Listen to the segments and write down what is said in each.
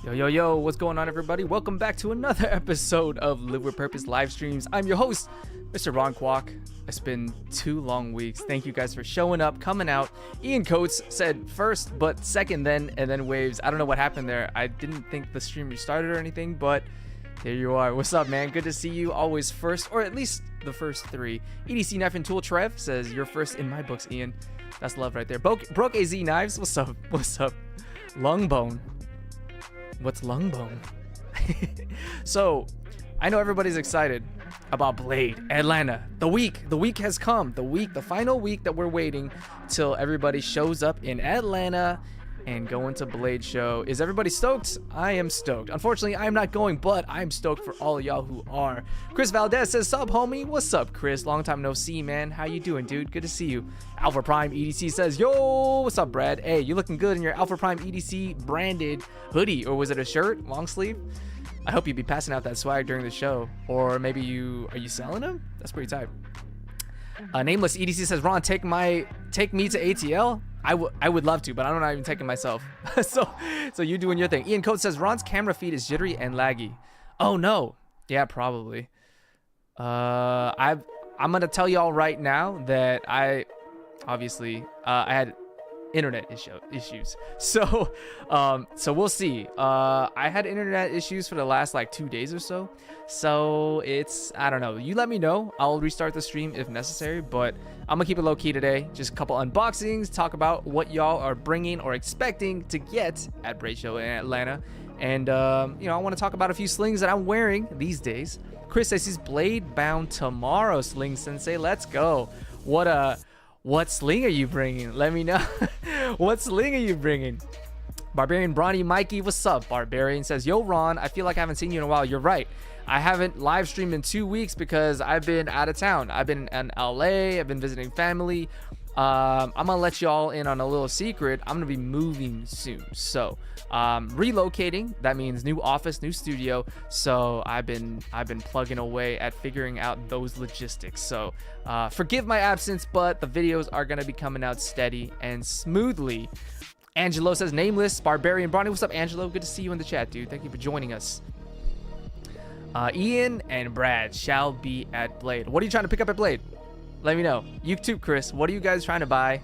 Yo, what's going on, everybody? Welcome back to another episode of Live With Purpose live streams. I'm your host, Mr. Ron Kwok. It's been 2 long weeks. Thank you guys for showing up, coming out. Ian Coates said first, but second then, and then waves. I don't know what happened there. I didn't think the stream restarted or anything, but here you are. What's up, man? Good to see you. Always first, or at least the first 3. EDC Knife and Tool Trev says, you're first in my books, Ian. That's love right there. Broke AZ Knives. What's up? What's up? Lungbone. What's Lungbone? So, I know everybody's excited about Blade Atlanta. The week has come. The final week that we're waiting till everybody shows up in Atlanta and go into Blade show. Is everybody stoked? I am stoked. Unfortunately, I'm not going, but I'm stoked for all of y'all who are. Chris Valdez says, sup, homie? What's up, Chris? Long time no see, man. How you doing, dude? Good to see you. Alpha Prime EDC says, yo, what's up, Brad? Hey, you looking good in your Alpha Prime EDC branded hoodie, or was it a shirt, long sleeve? I hope you'd be passing out that swag during the show, or maybe are you selling them? That's pretty tight. Nameless EDC says, Ron, take me to ATL. I would love to, but I'm not even taking myself. so you doing your thing. Ian Coates says, Ron's camera feed is jittery and laggy. Oh no. Yeah, probably. I'm gonna tell y'all right now that I had internet issues. So we'll see. I had internet issues for the last like 2 days or so. So I don't know. You let me know. I'll restart the stream if necessary, but I'm gonna keep it low key today. Just a couple unboxings, talk about what y'all are bringing or expecting to get at Braid Show in Atlanta. And I want to talk about a few slings that I'm wearing these days. Chris says he's blade bound tomorrow, Sling Sensei. Let's go. What sling are you bringing? Let me know. What sling are you bringing? Barbarian Bronny Mikey, what's up? Barbarian says, yo, Ron, I feel like I haven't seen you in a while. You're right. I haven't live streamed in 2 weeks because I've been out of town. I've been in LA. I've been visiting family. I'm going to let y'all in on a little secret. I'm going to be moving soon. So relocating, that means new office, new studio. So I've been plugging away at figuring out those logistics. So forgive my absence, but the videos are going to be coming out steady and smoothly. Angelo says, nameless. Barbarian Bronny, what's up, Angelo? Good to see you in the chat, dude. Thank you for joining us. Ian and Brad shall be at Blade. What are you trying to pick up at Blade? Let me know. You too, Chris. What are you guys trying to buy?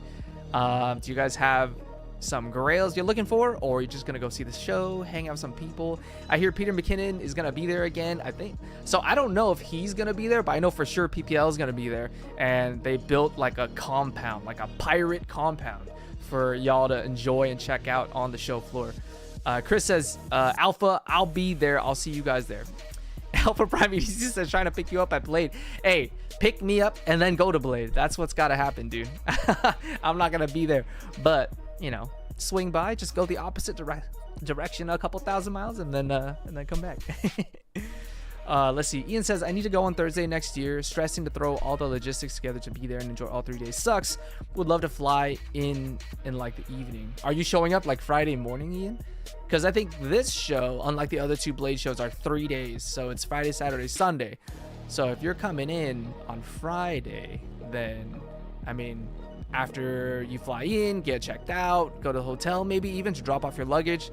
Do you guys have some grails you're looking for, or are you just gonna go see the show, hang out with some people? I hear Peter McKinnon is gonna be there again, I think. So I don't know if he's gonna be there, but I know for sure PPL is gonna be there. And they built like a compound, like a pirate compound for y'all to enjoy and check out on the show floor. Chris says, Alpha, I'll be there. I'll see you guys there. Alpha Prime EDC says, trying to pick you up at Blade. Hey, pick me up and then go to Blade. That's what's got to happen, dude. I'm not going to be there. But, swing by. Just go the opposite direction a couple thousand miles and then come back. Let's see. Ian says, I need to go on Thursday next year. Stressing to throw all the logistics together to be there and enjoy all 3 days. Sucks. Would love to fly in like the evening. Are you showing up like Friday morning, Ian? Because I think this show, unlike the other 2 Blade shows, are 3 days. So it's Friday, Saturday, Sunday. So if you're coming in on Friday, then, after you fly in, get checked out, go to the hotel, maybe even to drop off your luggage,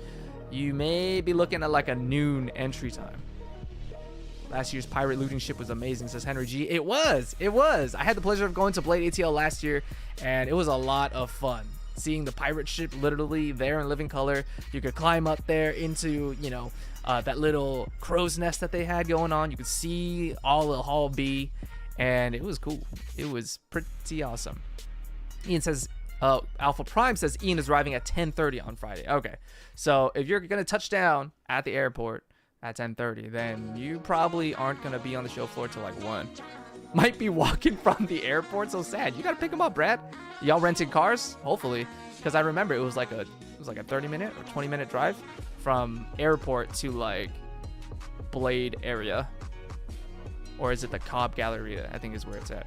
you may be looking at like a noon entry time. Last year's pirate looting ship was amazing, says Henry G. It was. I had the pleasure of going to Blade ATL last year, and it was a lot of fun. Seeing the pirate ship literally there in living color. You could climb up there into, that little crow's nest that they had going on. You could see all of Hall B, and it was cool. It was pretty awesome. Ian says, Alpha Prime says Ian is arriving at 10:30 on Friday. Okay, so if you're going to touch down at the airport at 10:30, then you probably aren't going to be on the show floor till like 1. Might be walking from the airport. So sad. You got to pick them up, Brad. Y'all rented cars? Hopefully. Because I remember it was like a 30-minute or 20-minute drive from airport to like Blade area. Or is it the Cobb Galleria? I think is where it's at.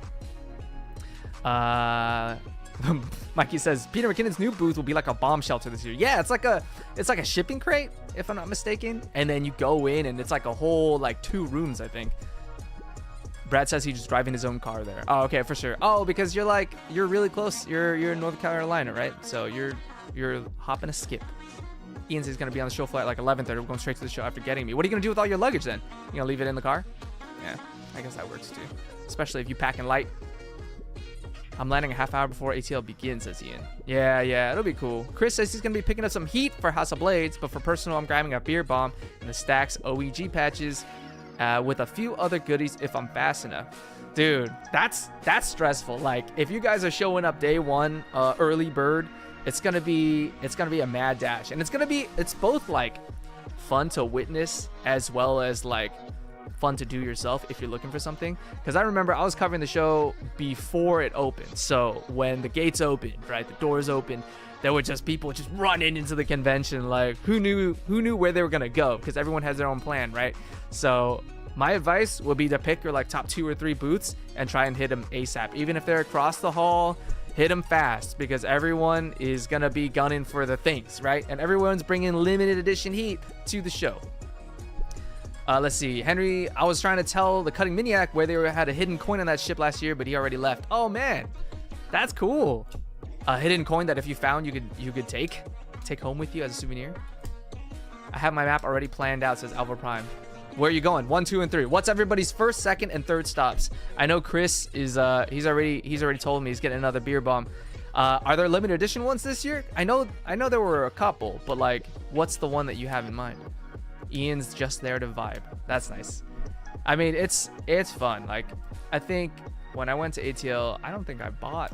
Mikey says Peter McKinnon's new booth will be like a bomb shelter this year. Yeah, it's like a shipping crate, if I'm not mistaken. And then you go in and it's like a whole like 2 rooms, I think. Brad says he's just driving his own car there. Oh, okay, for sure. Oh, because you're really close. You're in North Carolina, right? So you're you're hopping a skip. Ian says he's going to be on the show flight like 11:30. We're going straight to the show after getting me. What are you going to do with all your luggage then? You going to leave it in the car? Yeah, I guess that works too. Especially if you packing light. I'm landing a half hour before ATL begins, says Ian. Yeah, it'll be cool. Chris says he's going to be picking up some heat for House of Blades, but for personal, I'm grabbing a beer bomb and the Stacks OEG patches with a few other goodies if I'm fast enough. Dude, that's stressful. Like, if you guys are showing up day one, early bird, it's gonna be a mad dash, and it's both like fun to witness as well as like fun to do yourself if you're looking for something. Because I remember I was covering the show before it opened, so when the gates opened, right, the doors opened, there were just people just running into the convention. Like, who knew where they were gonna go, because everyone has their own plan, right? So my advice would be to pick your like top 2 or 3 booths and try and hit them ASAP, even if they're across the hall. Hit them fast, because everyone is gonna be gunning for the things, right? And everyone's bringing limited edition heat to the show. Let's see, Henry, I was trying to tell the Cutting Maniac where they had a hidden coin on that ship last year, but he already left. Oh man, that's cool. A hidden coin that if you found, you could take home with you as a souvenir. I have my map already planned out, says Alpha Prime. Where are you going? 1, 2, and 3. What's everybody's first, second, and third stops? I know Chris is he's already told me he's getting another beer bomb. Are there limited edition ones this year? I know there were a couple, but like, what's the one that you have in mind? Ian's just there to vibe. That's nice. I mean, it's fun. Like, I think when I went to ATL, I don't think I bought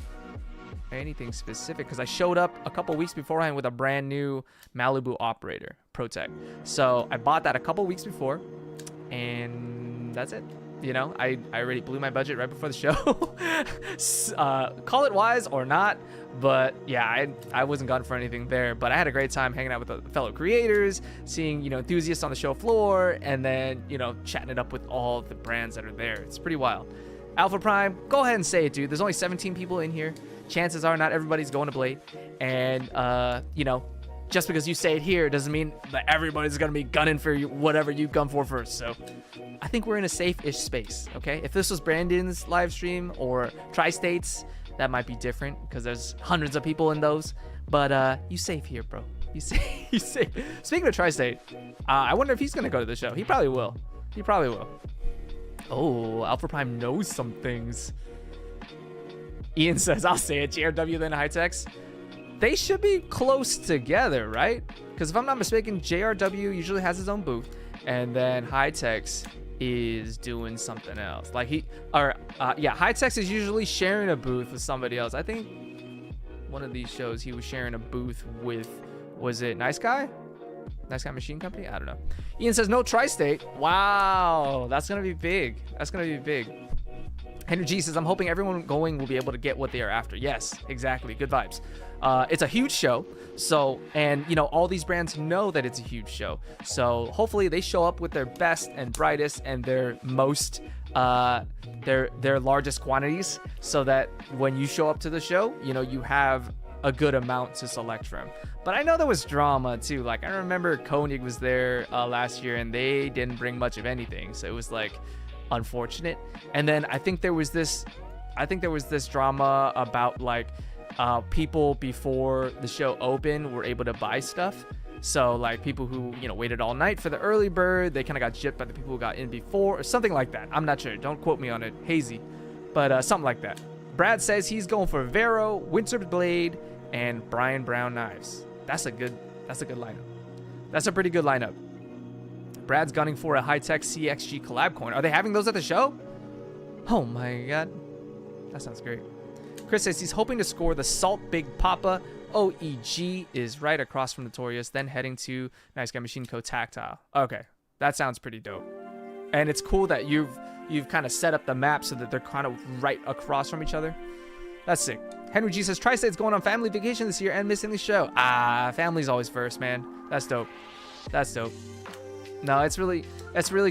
anything specific, because I showed up a couple weeks beforehand with a brand new Malibu Operator Protec. So I bought that a couple weeks before, and that's it. You know, I already blew my budget right before the show. Call it wise or not, but yeah, I wasn't gone for anything there. But I had a great time hanging out with the fellow creators, seeing, you know, enthusiasts on the show floor, and then, you know, chatting it up with all the brands that are there. It's pretty wild. Alpha Prime, go ahead and say it, dude. There's only 17 people in here. Chances are not everybody's going to Blade, and you know, just because you say it here doesn't mean that everybody's gonna be gunning for you, whatever you gun for first. So I think we're in a safe-ish space. Okay, if this was Brandon's live stream or Tri-States, that might be different, because there's hundreds of people in those. But you safe here, bro. You safe. Speaking of Tri-State, I wonder if he's gonna go to the show. He probably will. Oh, Alpha Prime knows some things. Ian says, I'll say it, JRW then Hightex. They should be close together, right? Because if I'm not mistaken, JRW usually has his own booth, and then Hightex is doing something else. Like Hightex is usually sharing a booth with somebody else. I think one of these shows he was sharing a booth with, was it Nice Guy? Nice Guy Machine Company? I don't know. Ian says, no Tri-State. Wow, that's going to be big. Henry G says, I'm hoping everyone going will be able to get what they are after. Yes, exactly. Good vibes. It's a huge show. So, and you know, all these brands know that it's a huge show. So hopefully they show up with their best and brightest and their most, their largest quantities, so that when you show up to the show, you know, you have a good amount to select from. But I know there was drama too. Like, I remember Koenig was there last year, and they didn't bring much of anything. So it was like, unfortunate. And then I think there was this drama about like people before the show opened were able to buy stuff. So like people who, you know, waited all night for the early bird, they kind of got gypped by the people who got in before, or something like that. I'm not sure. Don't quote me on it. Hazy. But something like that. Brad says he's going for Vero, Winter Blade, and Brian Brown knives. That's a good lineup. That's a pretty good lineup. Brad's gunning for a high-tech CXG collab coin. Are they having those at the show? Oh my god. That sounds great. Chris says he's hoping to score the Salt Big Papa. OEG is right across from Notorious, then heading to Nice Guy Machine Co. Tactile. Okay, that sounds pretty dope. And it's cool that you've kind of set up the map so that they're kind of right across from each other. That's sick. Henry G says Tri-State's going on family vacation this year and missing the show. Family's always first, man. That's dope. No, it's really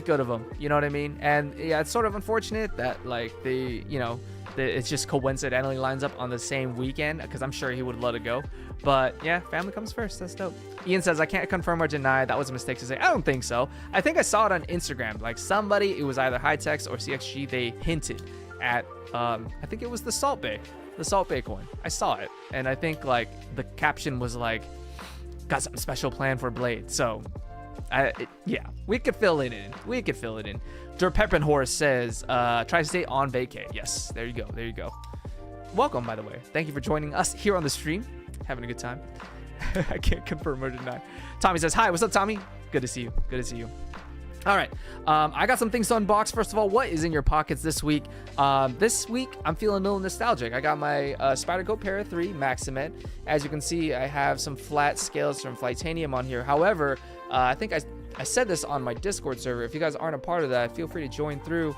good of them. You know what I mean? And yeah, it's sort of unfortunate that like it's just coincidentally lines up on the same weekend, because I'm sure he would let it go. But yeah, family comes first. That's dope. Ian says, I can't confirm or deny. That was a mistake to say. I don't think so. I think I saw it on Instagram. Like somebody, it was either Hightex or CXG, they hinted at, I think it was the Salt Bay. the salt bait coin. I saw it, and I think like the caption was like, got something special planned for Blade. So yeah, we could fill it in. We could fill it in. Derpepin Horse says, try to stay on vacay. Yes, there you go. There you go. Welcome, by the way. Thank you for joining us here on the stream. Having a good time. I can't confirm or deny. Tommy says, hi, what's up, Tommy? Good to see you. Good to see you. All right. I got some things to unbox. First of all, what is in your pockets this week? This week, I'm feeling a little nostalgic. I got my Spyderco Para 3 Max Cement. As you can see, I have some flat scales from Flightanium on here. However, I think I said this on my Discord server. If you guys aren't a part of that, feel free to join through.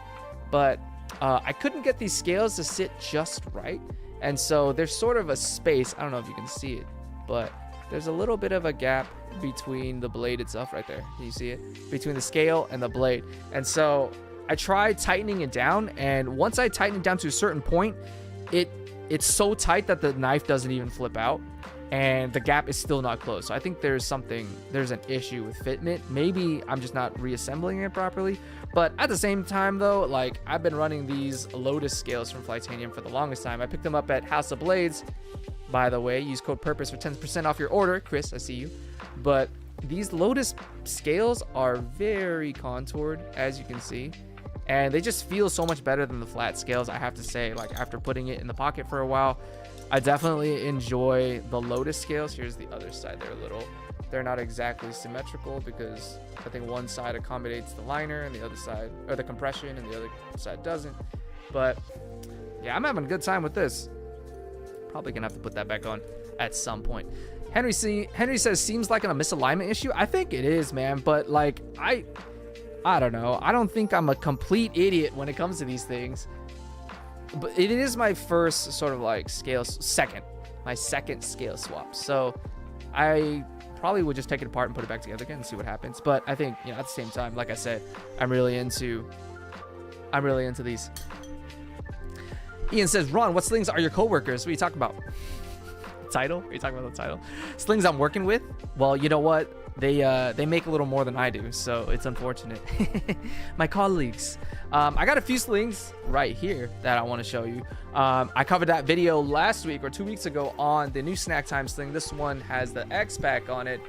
But I couldn't get these scales to sit just right. And so there's sort of a space. I don't know if you can see it, but there's a little bit of a gap between the blade itself right there. Can you see it? Between the scale and the blade. And so I tried tightening it down. And once I tighten it down to a certain point, it's so tight that the knife doesn't even flip out. And the gap is still not closed. So I think there's an issue with fitment. Maybe I'm just not reassembling it properly. But at the same time though, like I've been running these Lotus scales from Flightanium for the longest time. I picked them up at House of Blades. By the way, use code PURPOSE for 10% off your order. Chris, I see you. But these Lotus scales are very contoured, as you can see. And they just feel so much better than the flat scales, I have to say. Like after putting it in the pocket for a while, I definitely enjoy the Lotus scales. Here's the other side. They're not exactly symmetrical because I think one side accommodates the liner and the other side, or the compression, and the other side doesn't. But yeah, I'm having a good time with this. Probably gonna have to put that back on at some point. Henry says, seems like a misalignment issue. I think it is, man. But like, I don't know. I don't think I'm a complete idiot when it comes to these things. But it is my first sort of like my second scale swap. So I probably would just take it apart and put it back together again and see what happens. But I think, you know, at the same time, like I said, I'm really into these. Ian says, Ron, what slings are your coworkers? What are you talking about? Title? Are you talking about the title? Slings I'm working with? Well, you know what? They make a little more than I do, so it's unfortunate. My colleagues. I got a few slings right here that I want to show you. I covered that video last week or 2 weeks ago on the new Snack Time sling. This one has the X-Pack on it.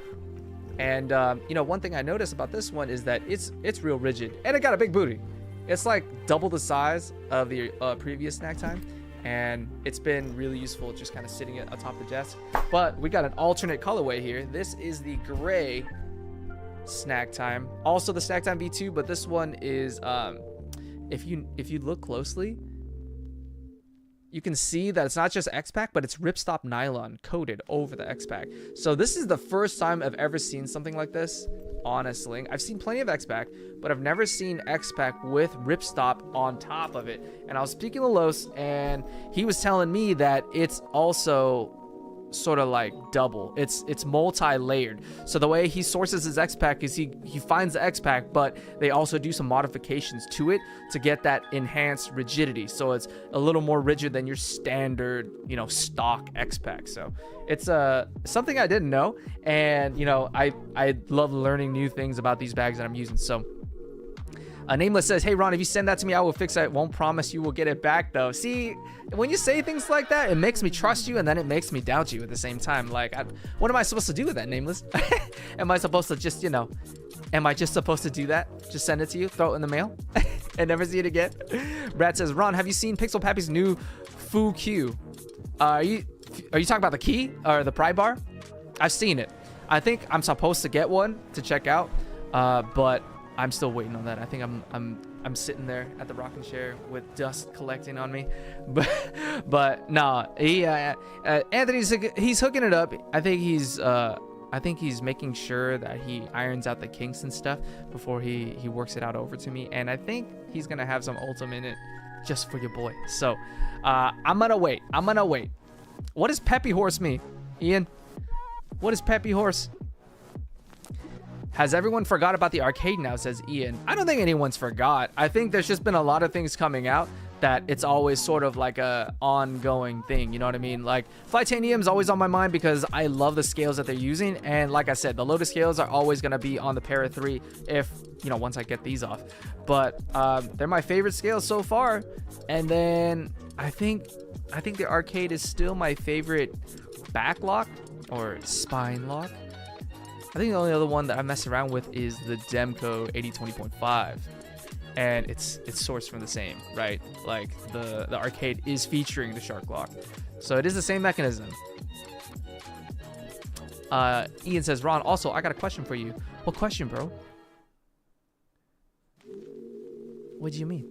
And, you know, one thing I noticed about this one is that it's real rigid. And it got a big booty. It's like double the size of the previous Snack Time. And it's been really useful just kind of sitting atop the desk. But we got an alternate colorway here. This is the gray Snack Time. Also the Snack Time V2, but this one is, if you look closely, you can see that it's not just X-Pack, but it's ripstop nylon coated over the X-Pack. So this is the first time I've ever seen something like this on a sling. I've seen plenty of X-Pack, but I've never seen X-Pack with ripstop on top of it. And I was speaking to Los, and he was telling me that it's also sort of like double. It's multi-layered. So the way he sources his X-Pack is he finds the X-Pack, but they also do some modifications to it to get that enhanced rigidity. So it's a little more rigid than your standard, you know, stock X-Pack. So it's something I didn't know, and you know, I love learning new things about these bags that I'm using. So Nameless says, hey Ron, if you send that to me, I will fix it. I won't promise you will get it back though. See, when you say things like that, it makes me trust you, and then it makes me doubt you at the same time. Like, what am I supposed to do with that, Nameless? Am I supposed to just, you know, am I just supposed to do that? Just send it to you, throw it in the mail, and never see it again? Brad says, Ron, have you seen Pixel Pappy's new Fu Q? Are you talking about the key or the pry bar? I've seen it. I think I'm supposed to get one to check out, but I'm still waiting on that. I think I'm sitting there at the rocking chair with dust collecting on me, but no, Anthony's he's hooking it up. I think he's making sure that he irons out the kinks and stuff before he works it out over to me, and I think he's gonna have some Ultim in it just for your boy. So I'm gonna wait. What does Peppy Horse mean, Ian? What is Peppy Horse? Has everyone forgot about the arcade now, says Ian. I don't think anyone's forgot. I think there's just been a lot of things coming out that it's always sort of like a ongoing thing, you know what I mean? Like Flightanium's always on my mind because I love the scales that they're using, and like I said, the Lotus scales are always going to be on the Para 3 if, you know, once I get these off. But they're my favorite scales so far. And then I think I think the arcade is still my favorite back lock or spine lock. I think the only other one that I mess around with is the Demco 8020.5, and it's sourced from the same, right? Like the arcade is featuring the shark lock, so it is the same mechanism. Ian says, Ron, also I got a question for you. What question, bro? What do you mean?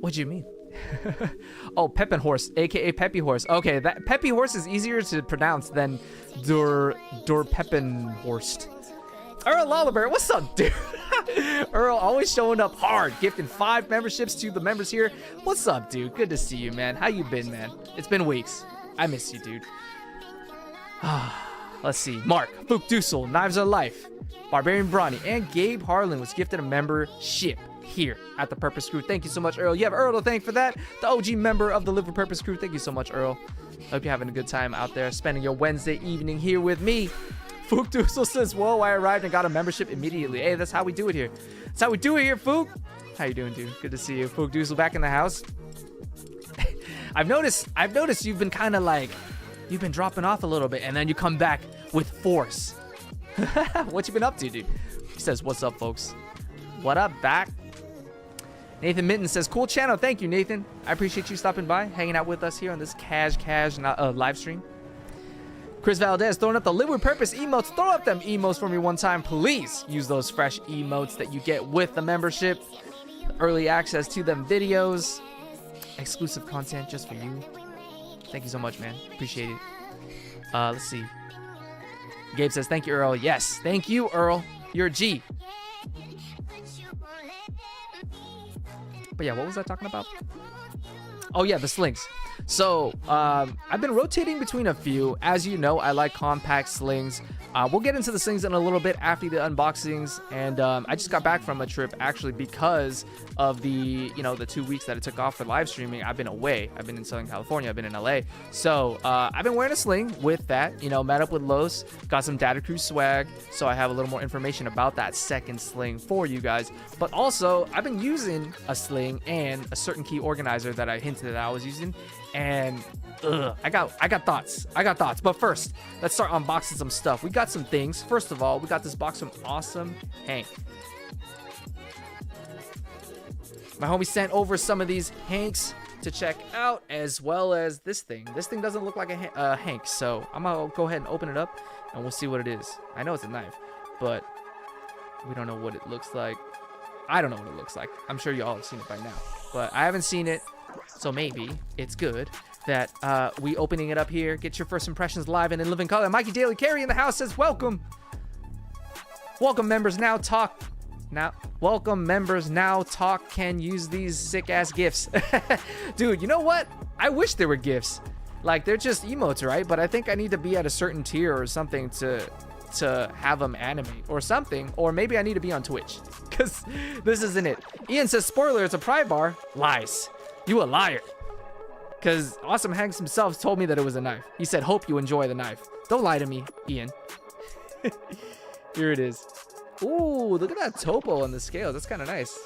What do you mean? Oh, Pepin Horse, aka Peppy Horse. Okay, that Peppy Horse is easier to pronounce than Dur Pepin Horst. Earl Lullaby, what's up, dude? Earl always showing up hard, gifting 5 memberships to the members here. What's up, dude? Good to see you, man. How you been, man? It's been weeks. I miss you, dude. Let's see. Mark, Fook Dussel, Knives of Life, Barbarian Brawny, and Gabe Harlan was gifted a membership here at the Purpose Crew. Thank you so much, Earl. You have Earl to thank for that. The OG member of the Live with Purpose Crew. Thank you so much, Earl. Hope you're having a good time out there, spending your Wednesday evening here with me. Fook Dussel says, whoa, I arrived and got a membership immediately. Hey, that's how we do it here. That's how we do it here, Fook. How you doing, dude? Good to see you. Fook Dussel back in the house. I've noticed you've been kind of like, you've been dropping off a little bit, and then you come back with force. What you been up to, dude? He says, what's up, folks? What up, back? Nathan Minton says, cool channel. Thank you, Nathan. I appreciate you stopping by, hanging out with us here on this cash live stream. Chris Valdez throwing up the Live with Purpose emotes. Throw up them emotes for me one time, please. Use those fresh emotes that you get with the membership. Early access to them videos. Exclusive content just for you. Thank you so much, man. Appreciate it. Let's see. Gabe says, thank you, Earl. Yes, thank you, Earl. You're a G. But yeah, what was I talking about? Oh yeah, the slings. So I've been rotating between a few. As you know, I like compact slings. We'll get into the slings in a little bit after the unboxings. And I just got back from a trip actually because of the 2 weeks that I took off for live streaming. I've been away. I've been in Southern California. I've been in LA. So I've been wearing a sling with that. Met up with Los, got some Data Crew swag. So I have a little more information about that second sling for you guys. But also, I've been using a sling and a certain key organizer that I hinted that I was using. And I got thoughts. But first, let's start unboxing some stuff. We got some things. First of all, we got this box from Awesome Hank. My homie sent over some of these Hanks to check out, as well as this thing. This thing doesn't look like a Hank, so I'm gonna go ahead and open it up, and we'll see what it is. I know it's a knife, but we don't know what it looks like. I don't know what it looks like. I'm sure you all have seen it by now, but I haven't seen it. So maybe it's good that we opening it up here. Get your first impressions live and in living color. Mikey Daly Carey in the house says, welcome. Welcome, members. Welcome, members. Now talk can use these sick ass gifts. Dude, you know what? I wish there were gifts. Like, they're just emotes, right? But I think I need to be at a certain tier or something to have them animate or something. Or maybe I need to be on Twitch, because this isn't it. Ian says, spoiler, it's a pry bar. Lies. You a liar. Because Awesome Hanks himself told me that it was a knife. He said, hope you enjoy the knife. Don't lie to me, Ian. Here it is. Ooh, look at that topo on the scale. That's kind of nice.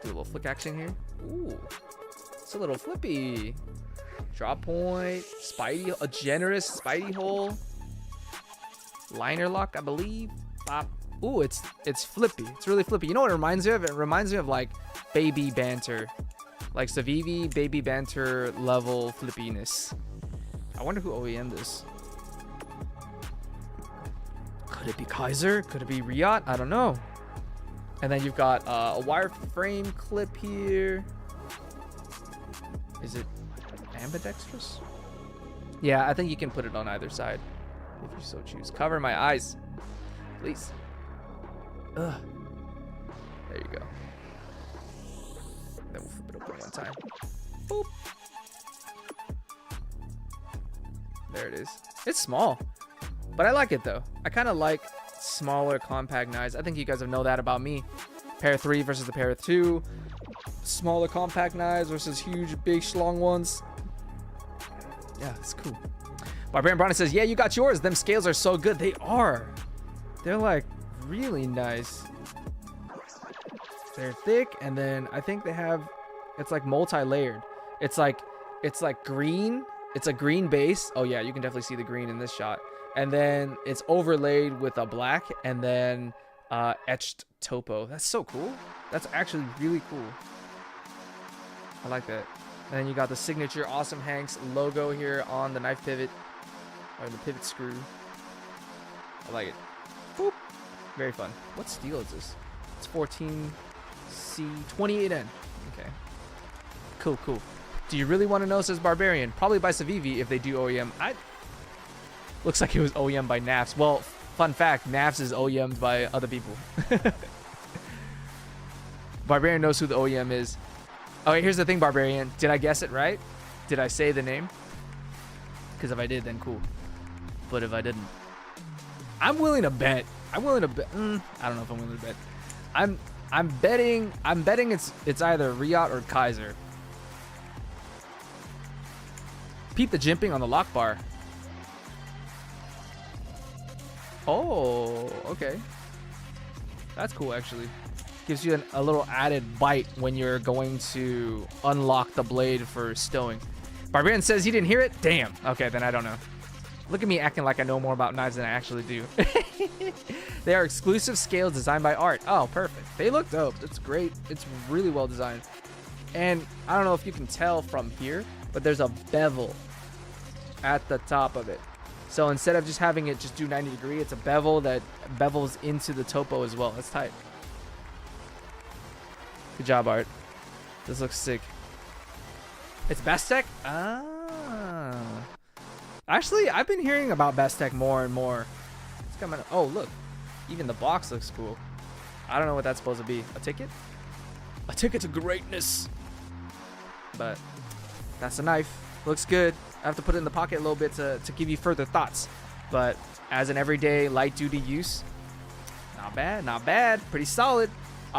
Do a little flick action here. Ooh, it's a little flippy. Drop point, Spidey, a generous Spidey hole. Liner lock, I believe. Bop. Ooh, it's flippy. It's really flippy. You know what it reminds me of? It reminds me of like baby banter. Like Savivi baby banter level flippiness. I wonder who OEM'd this. Could it be Kaiser? Could it be Riot? I don't know. And then you've got a wireframe clip here. Is it ambidextrous? Yeah, I think you can put it on either side if you so choose. Cover my eyes, please. Ugh. There you go. Then we'll flip it open one time. Boop. There it is. It's small, but I like it though. I kind of like smaller compact knives. I think you guys know that about me. Pair 3 versus the pair 2. Smaller compact knives versus huge big schlong ones. Yeah, it's cool. Barbarian Brawny says, yeah, you got yours. Them scales are so good. They are. They're like really nice. They're thick, and then I think they have, it's like multi-layered. It's like green. It's a green base. Oh yeah, you can definitely see the green in this shot. And then it's overlaid with a black, and then etched topo. That's so cool. That's actually really cool. I like that. And then you got the signature Awesome Hanks logo here on the knife pivot, or the pivot screw. I like it. Boop. Very fun. What steel is this? It's 14C28N. Okay. Cool, cool. Do you really want to know, says Barbarian? Probably by Civivi if they do OEM. Looks like it was OEM by NAFS. Well, fun fact, NAFS is OEM'd by other people. Barbarian knows who the OEM is. Okay, here's the thing, Barbarian. Did I guess it right? Did I say the name? Because if I did, then cool. But if I didn't, I'm willing to bet. I'm willing to bet. I don't know if I'm willing to bet. I'm betting it's either Riot or Kaiser. Peep the jimping on the lock bar. Oh, okay. That's cool, actually. Gives you a little added bite when you're going to unlock the blade for stowing. Barbarian says he didn't hear it? Damn. Okay, then I don't know. Look at me acting like I know more about knives than I actually do. They are exclusive scales designed by Art. Oh, perfect. They look dope. It's great. It's really well designed. And I don't know if you can tell from here, but there's a bevel at the top of it. So instead of just having it just do 90 degree, it's a bevel that bevels into the topo as well. That's tight. Good job, Art. This looks sick. It's Bestech? Ah. Actually, I've been hearing about Bestech more and more. It's coming. Oh, look. Even the box looks cool. I don't know what that's supposed to be. A ticket? A ticket to greatness. But that's a knife. Looks good. I have to put it in the pocket a little bit to give you further thoughts. But as an everyday light duty use, not bad, not bad. Pretty solid.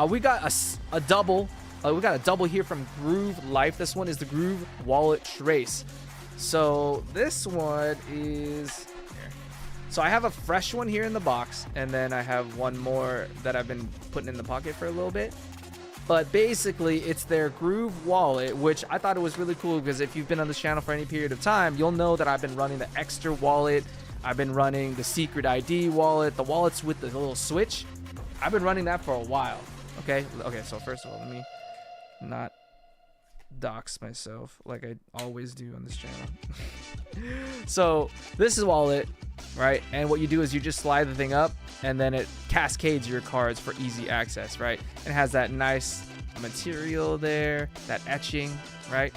We got a double. We got a double here from Groove Life. This one is the Groove Wallet Trace. So this one is here. So I have a fresh one here in the box, and then I have one more that I've been putting in the pocket for a little bit. But basically, it's their Groove wallet, which I thought it was really cool because if you've been on this channel for any period of time, you'll know that I've been running the Extra wallet. I've been running the Secret ID wallet, the wallets with the little switch. I've been running that for a while. Okay, so first of all, let me not dox myself like I always do on this channel. So this is wallet, right? And what you do is you just slide the thing up, and then it cascades your cards for easy access, right? It has that nice material there, that etching, right?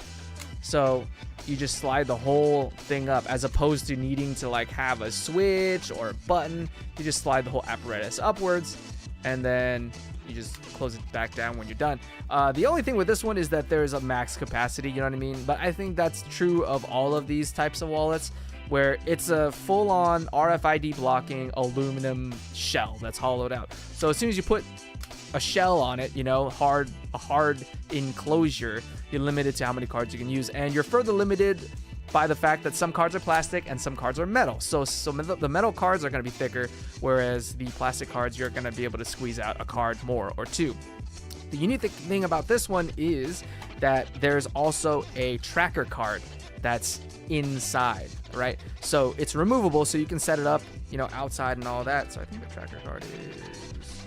So you just slide the whole thing up, as opposed to needing to like have a switch or a button. You just slide the whole apparatus upwards, and then you just close it back down when you're done. The only thing with this one is that there's a max capacity, you know what I mean? But I think that's true of all of these types of wallets, where it's a full-on RFID blocking aluminum shell that's hollowed out. So as soon as you put a shell on it, you know, a hard enclosure, you're limited to how many cards you can use, and you're further limited by the fact that some cards are plastic and some cards are metal. So the metal cards are going to be thicker, whereas the plastic cards, you're going to be able to squeeze out a card more or two. The unique thing about this one is that there's also a tracker card that's inside, right? So it's removable, so you can set it up, you know, outside and all that. So I think the tracker card is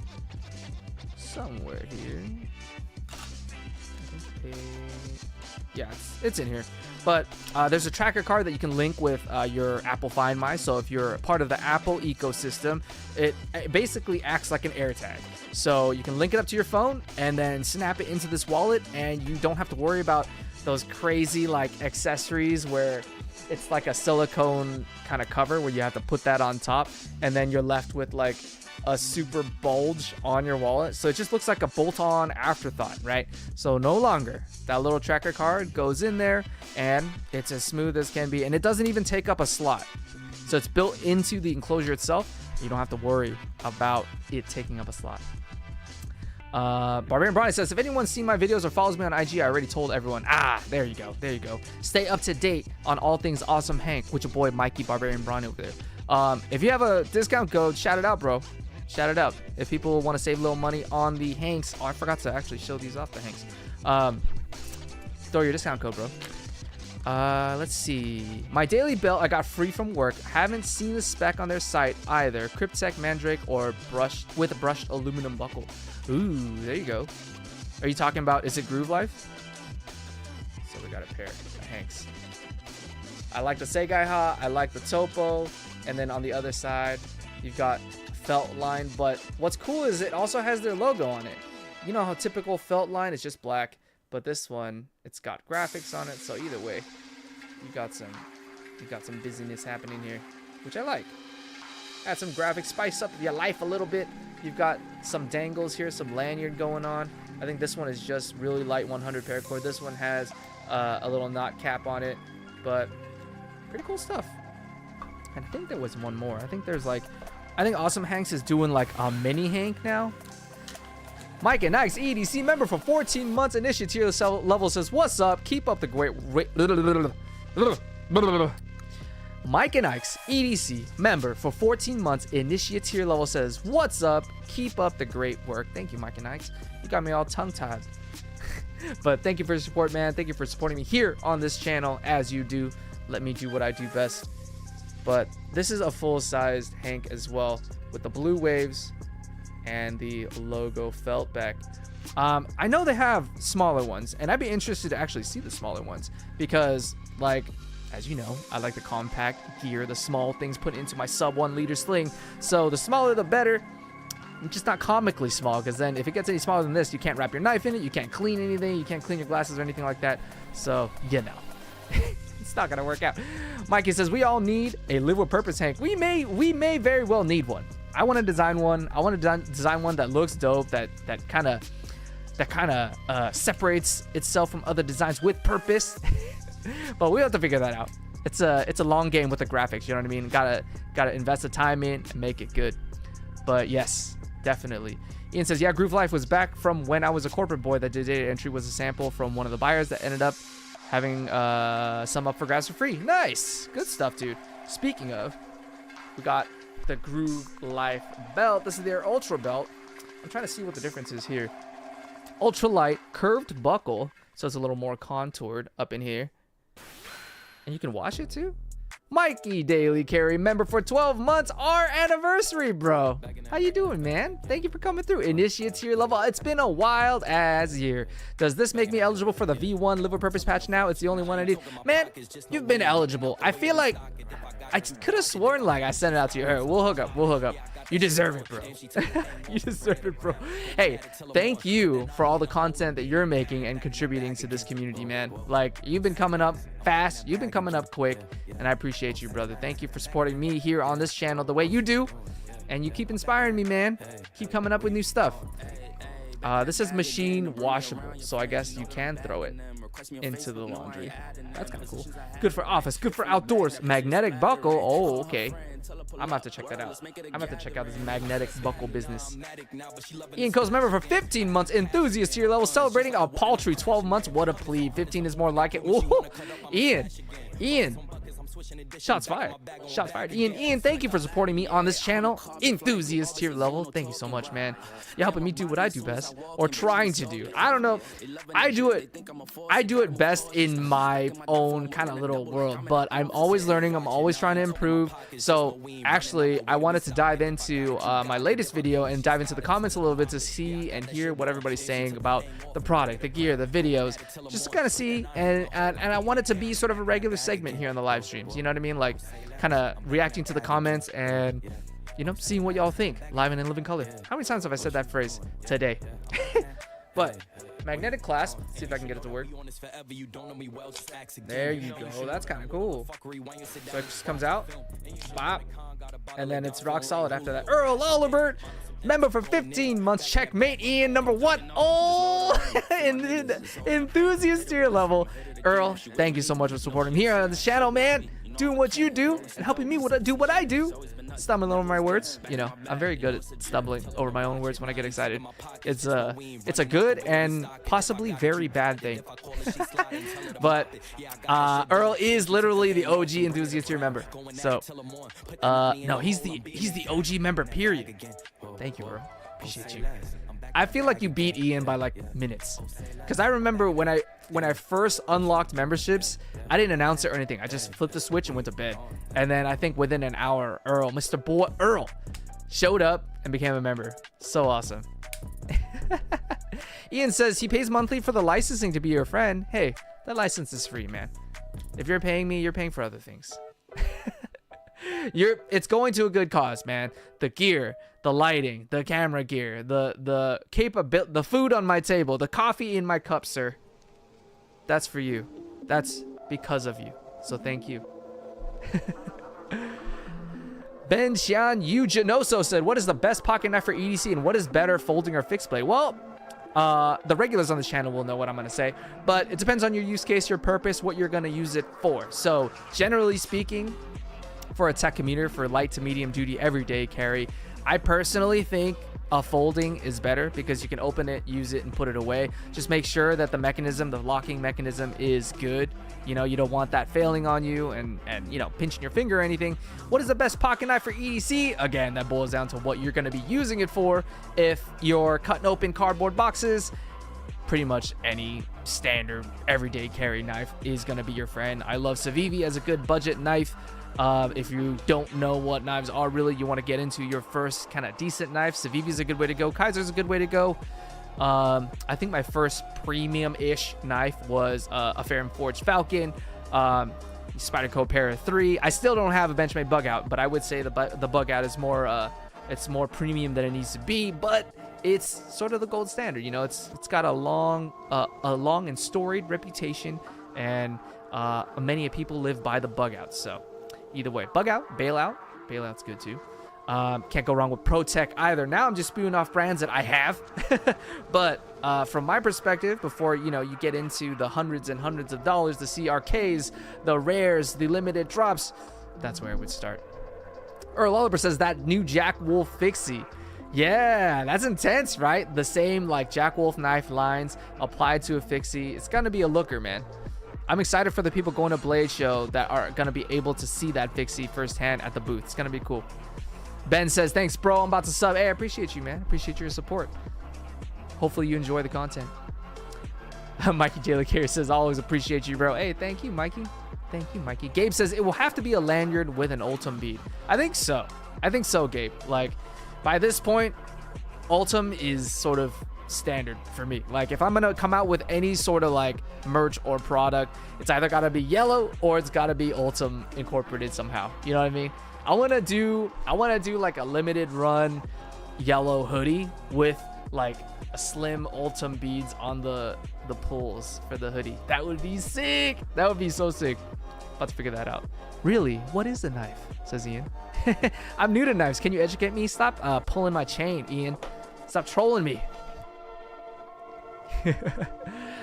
somewhere here. Yeah, it's in here. But there's a tracker card that you can link with your Apple Find My. So if you're part of the Apple ecosystem, it basically acts like an AirTag. So you can link it up to your phone and then snap it into this wallet, and you don't have to worry about those crazy like accessories where it's like a silicone kind of cover where you have to put that on top, and then you're left with like a super bulge on your wallet. So it just looks like a bolt-on afterthought, right? So no longer. That little tracker card goes in there, and it's as smooth as can be, and it doesn't even take up a slot. So it's built into the enclosure itself. You don't have to worry about it taking up a slot. Barbarian Bronny says, if anyone's seen my videos or follows me on IG, I already told everyone. Ah, there you go. There you go. Stay up to date on all things Awesome Hank, with your boy Mikey Barbarian Bronny over there. If you have a discount code, shout it out, bro. shout it out. If people want to save a little money on the Hanks, oh, I forgot to actually show these off the Hanks. Throw your discount code, bro. Let's see. My daily belt I got free from work. Haven't seen the spec on their site either. Cryptech Mandrake or brushed with a brushed aluminum buckle. Ooh, there you go. Are you talking about, is it Groove Life? So we got a pair of Hanks. I like the Segai Ha, I like the Topo, and then on the other side, you've got felt line. But what's cool is it also has their logo on it. You know how typical felt line is just black, but this one, it's got graphics on it. So either way, you got some busyness happening here, which I like. Add some graphics, spice up your life a little bit. You've got some dangles here, some lanyard going on. I think this one is just really light 100 paracord. This one has a little knot cap on it, but pretty cool stuff. And I think there was one more. I think Awesome Hanks is doing like a mini Hank now. Mike and Ike's EDC member for 14 months. Initiative level says, what's up? Keep up the great... Mike and Ike's EDC member for 14 months. Initiative level says, what's up? Keep up the great work. Thank you, Mike and Ike's. You got me all tongue-tied. But thank you for your support, man. Thank you for supporting me here on this channel as you do. Let me do what I do best. But this is a full-sized Hank as well with the blue waves and the logo felt back. I know they have smaller ones, and I'd be interested to actually see the smaller ones because, like, as you know, I like the compact gear, the small things put into my sub 1 liter sling. So the smaller the better. Just not comically small, because then if it gets any smaller than this, you can't wrap your knife in it, you can't clean anything, you can't clean your glasses or anything like that. So, you know, it's not gonna work out. Mikey says, we all need a Live with Purpose Hank. We may very well need one. I want to design one. I want to design one that looks dope, that kind of separates itself from other designs with purpose. But we have to figure that out. It's a long game with the graphics, you know what I mean? Gotta invest the time in and make it good. But yes, definitely. Ian says, yeah, Groove Life was back from when I was a corporate boy. That data entry was a sample from one of the buyers that ended up having some up for grabs for free. Nice. Good stuff, dude. Speaking of, we got the Groove Life belt. This is their Ultra belt. I'm trying to see what the difference is here. Ultra light curved buckle. So it's a little more contoured up in here. And you can wash it too? Mikey Daily Carry member for 12 months. Our anniversary, bro. How you doing, man? Thank you for coming through. Initiate tier level. It's been a wild ass year. Does this make me eligible for the V1 Live with Purpose patch now? It's the only one I need. Man, you've been eligible. I feel like I could have sworn like I sent it out to you. All right, we'll hook up. We'll hook up. You deserve it, bro. You deserve it, bro. Hey, thank you for all the content that you're making and contributing to this community, man. Like, you've been coming up fast. You've been coming up quick. And I appreciate you, brother. Thank you for supporting me here on this channel the way you do. And you keep inspiring me, man. Keep coming up with new stuff. This is machine washable, so I guess you can throw it into the laundry. That's kind of cool. Good for office, good for outdoors. Magnetic buckle. Oh, okay. I'm gonna have to check that out. I'm gonna have to check out this magnetic buckle business. Ian Co's member for 15 months. Enthusiast tier level, celebrating a paltry 12 months. What a plea. 15 is more like it. Whoa. Ian. Shots fired. Shots fired. Ian, thank you for supporting me on this channel. Enthusiast tier level. Thank you so much, man. You're helping me do what I do best, or trying to do. I don't know. I do it best in my own kind of little world, but I'm always learning. I'm always trying to improve. So actually, I wanted to dive into my latest video and dive into the comments a little bit to see and hear what everybody's saying about the product, the gear, the videos, just to kind of see. And I want it to be sort of a regular segment here on the live streams. You know what I mean? Like, kind of reacting to the comments and, you know, seeing what y'all think live and in living color. How many times have I said that phrase today? But magnetic clasp. Let's see if I can get it to work. There you go. That's kind of cool. So it just comes out, bop, and then it's rock solid after that. Earl Olibert, member for 15 months. Checkmate. Ian, number 1. Oh, enthusiast tier level. Earl, thank you so much for supporting me here on the channel, man. Doing what you do and helping me do what I do. stumbling over my words. You know, I'm very good at stumbling over my own words when I get excited. It's a good and possibly very bad thing. But Earl is literally the OG enthusiast here member. So no, he's the OG member, period. Thank you, Earl. Appreciate you. I feel like you beat Ian by like minutes, because I remember when I first unlocked memberships, I didn't announce it or anything. I just flipped the switch and went to bed. And then I think within an hour, Mr. Boy Earl, showed up and became a member. So awesome. Ian says he pays monthly for the licensing to be your friend. Hey, that license is free, man. If you're paying me, you're paying for other things. It's going to a good cause, man. The gear, the lighting, the camera gear, the capability, the food on my table, the coffee in my cup, sir. That's for you. That's because of you. So thank you. Ben Xian Eugenoso said, what is the best pocket knife for EDC and what is better, folding or fixed blade? Well, the regulars on this channel will know what I'm going to say, but it depends on your use case, your purpose, what you're going to use it for. So generally speaking, for a tech commuter, for light to medium duty everyday carry, I personally think a folding is better because you can open it, use it, and put it away. Just make sure that the mechanism, the locking mechanism, is good. You know, you don't want that failing on you and you know, pinching your finger or anything. What is the best pocket knife for EDC? Again, that boils down to what you're going to be using it for. If you're cutting open cardboard boxes, pretty much any standard everyday carry knife is going to be your friend. I love Civivi as a good budget knife. If you don't know what knives are really, you want to get into your first kind of decent knife, Civivi is a good way to go. Kaiser's a good way to go. I think my first premium-ish knife was a Fair & Forged Falcon, Spyderco Para 3. I still don't have a Benchmade bug out, but I would say the bug out is more it's more premium than it needs to be, but it's sort of the gold standard. You know, it's got a long and storied reputation, and many people live by the bug out. So either way, bug out, bailout's good too. Can't go wrong with ProTech either. Now I'm just spewing off brands that I have. But from my perspective, before you know, you get into the hundreds and hundreds of dollars, the CRKs, the rares, the limited drops, that's where I would start. Earl Oliver says that new Jack Wolf fixie. Yeah, that's intense, right? The same like Jack Wolf knife lines applied to a fixie. It's gonna be a looker, man. I'm excited for the people going to Blade Show that are gonna be able to see that fixie firsthand at the booth. It's gonna be cool. Ben says, thanks, bro. I'm about to sub. Hey, I appreciate you, man. Appreciate your support. Hopefully you enjoy the content. Mikey J. LeCare says, always appreciate you, bro. Hey, thank you, Mikey. Thank you, Mikey. Gabe says, it will have to be a lanyard with an Ultim bead. I think so. Gabe. Like, by this point, Ultim is sort of standard for me. Like, if I'm going to come out with any sort of, like, merch or product, it's either got to be yellow or it's got to be Ultim incorporated somehow. You know what I mean? I want to do like a limited run yellow hoodie with like a slim Ultim beads on the pulls for the hoodie. That would be sick. That would be so sick. About to figure that out. Really? What is a knife? Says Ian. I'm new to knives. Can you educate me? Stop pulling my chain, Ian. Stop trolling me.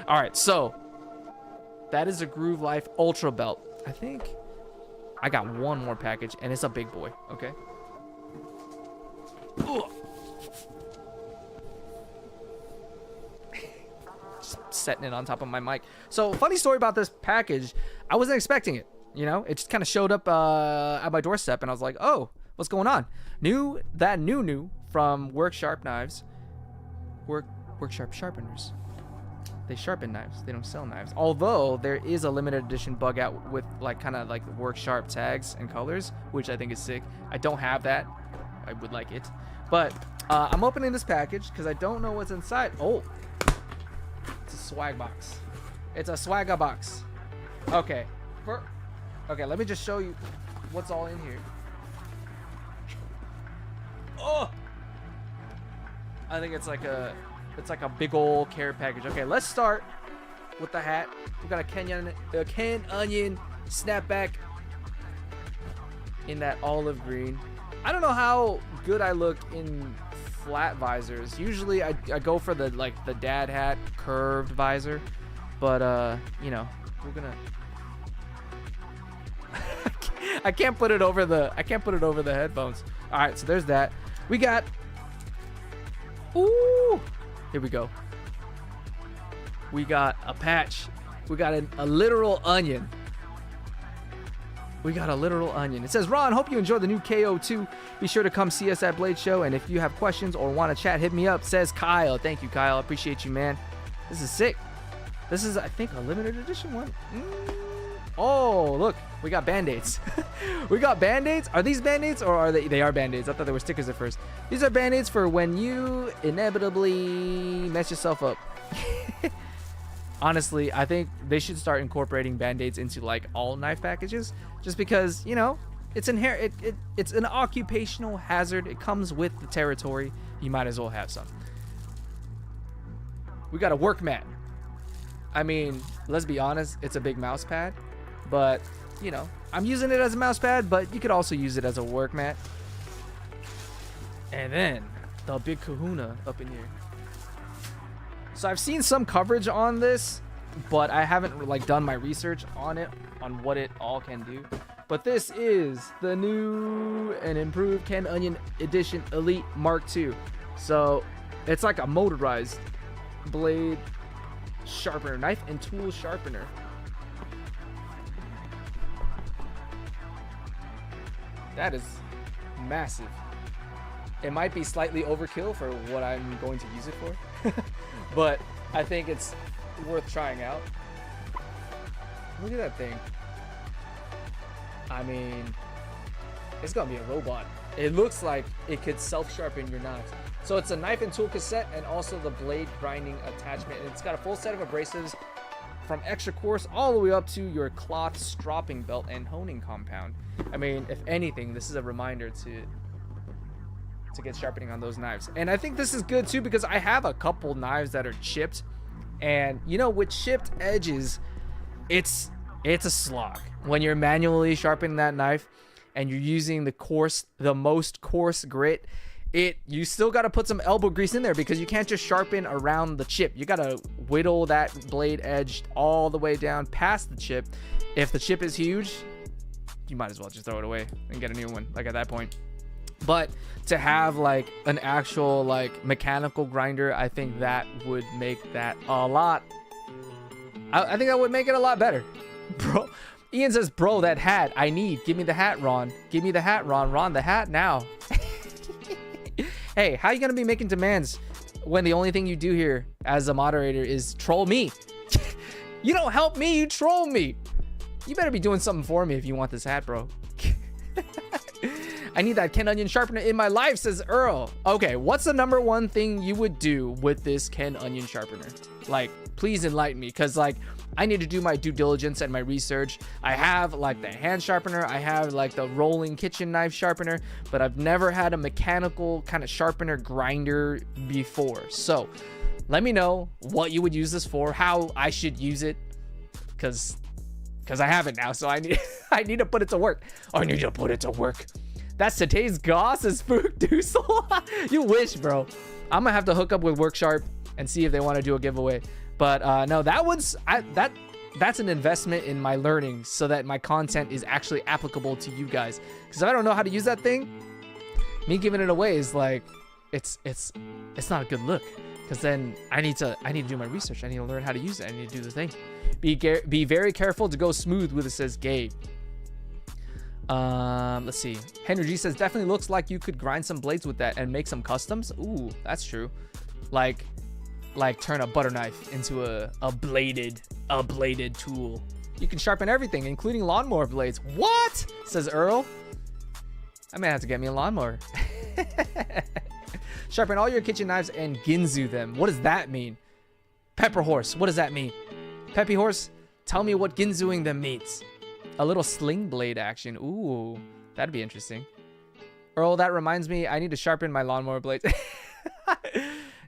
All right, so that is a Groove Life Ultra Belt. I think I got one more package, and it's a big boy, okay? Just setting it on top of my mic. So, funny story about this package. I wasn't expecting it, you know? It just kind of showed up at my doorstep, and I was like, oh, what's going on? New from Work Sharp Knives. Work Sharp Sharpeners. They sharpen knives. They don't sell knives. Although there is a limited edition bug out with like kind of like Work Sharp tags and colors, which I think is sick. I don't have that. I would like it. But I'm opening this package because I don't know what's inside. Oh, it's a swag box. It's a swagger box. Okay. Okay, let me just show you what's all in here. Oh, I think it's like a big old care package. Okay, let's start with the hat. We got a canned onion snapback in that olive green. I don't know how good I look in flat visors. Usually I go for the dad hat curved visor, but you know, we're gonna I can't put it over the headphones. All right, so there's that. We got, ooh, here we go. We got a patch. We got a literal onion. We got a literal onion. It says, Ron, hope you enjoyed the new KO2. Be sure to come see us at Blade Show. And if you have questions or want to chat, hit me up, says Kyle. Thank you, Kyle. Appreciate you, man. This is sick. This is, I think, a limited edition one. Oh, look. We got Band-Aids. We got Band-Aids. Are these Band-Aids or are they are Band-Aids? I thought they were stickers at first. These are Band-Aids for when you inevitably mess yourself up. Honestly, I think they should start incorporating Band-Aids into like all knife packages, just because, you know, it's inherent. It's an occupational hazard. It comes with the territory. You might as well have some. We got a work mat. I mean, let's be honest, it's a big mouse pad, but you know, I'm using it as a mouse pad, but you could also use it as a work mat. And then the big kahuna up in here. So I've seen some coverage on this, but I haven't like done my research on it, on what it all can do. But this is the new and improved Ken Onion Edition Elite Mark II. So it's like a motorized blade sharpener, knife and tool sharpener. That is massive. It might be slightly overkill for what I'm going to use it for. But I think it's worth trying out. Look at that thing. I mean, it's gonna be a robot. It looks like it could self-sharpen your knives. So it's a knife and tool cassette and also the blade grinding attachment. And it's got a full set of abrasives from extra coarse all the way up to your cloth stropping belt and honing compound. I mean, if anything, this is a reminder to get sharpening on those knives. And I think this is good too, because I have a couple knives that are chipped, and you know, with chipped edges, it's a slog when you're manually sharpening that knife and you're using the most coarse grit. You still got to put some elbow grease in there, because you can't just sharpen around the chip. You got to whittle that blade edge all the way down past the chip. If the chip is huge, you might as well just throw it away and get a new one, like at that point. But to have like an actual like mechanical grinder, I think that would make that a lot. I think that would make it a lot better, bro. Ian says, bro, that hat I need. Give me the hat, Ron. Give me the hat, Ron. Ron, the hat now. Hey, how are you gonna be making demands when the only thing you do here as a moderator is troll me? You don't help me, you troll me. You better be doing something for me if you want this hat, bro. I need that Ken Onion sharpener in my life, says Earl. Okay, what's the number one thing you would do with this Ken Onion sharpener? Like, please enlighten me, because like I need to do my due diligence and my research. I have like the hand sharpener, I have like the rolling kitchen knife sharpener, but I've never had a mechanical kind of sharpener grinder before. So let me know what you would use this for, how I should use it, because I have it now, so I need to put it to work. I need to put it to work. That's today's goss, is Spook Doozle. You wish, bro. I'm gonna have to hook up with Worksharp and see if they want to do a giveaway. But no, that's an investment in my learning, so that my content is actually applicable to you guys. Because if I don't know how to use that thing, me giving it away is like, it's not a good look. Because then I need to do my research. I need to learn how to use it. I need to do the thing. Be very careful to go smooth with it, says Gabe. Let's see. Henry G says, definitely looks like you could grind some blades with that and make some customs. Ooh, that's true. Like turn a butter knife into a bladed tool. You can sharpen everything, including lawnmower blades. What? Says Earl. I may have to get me a lawnmower. Sharpen all your kitchen knives and ginzu them. What does that mean? Pepper horse. What does that mean? Peppy horse, tell me what ginzuing them means. A little sling blade action. Ooh, that'd be interesting. Earl, that reminds me, I need to sharpen my lawnmower blades.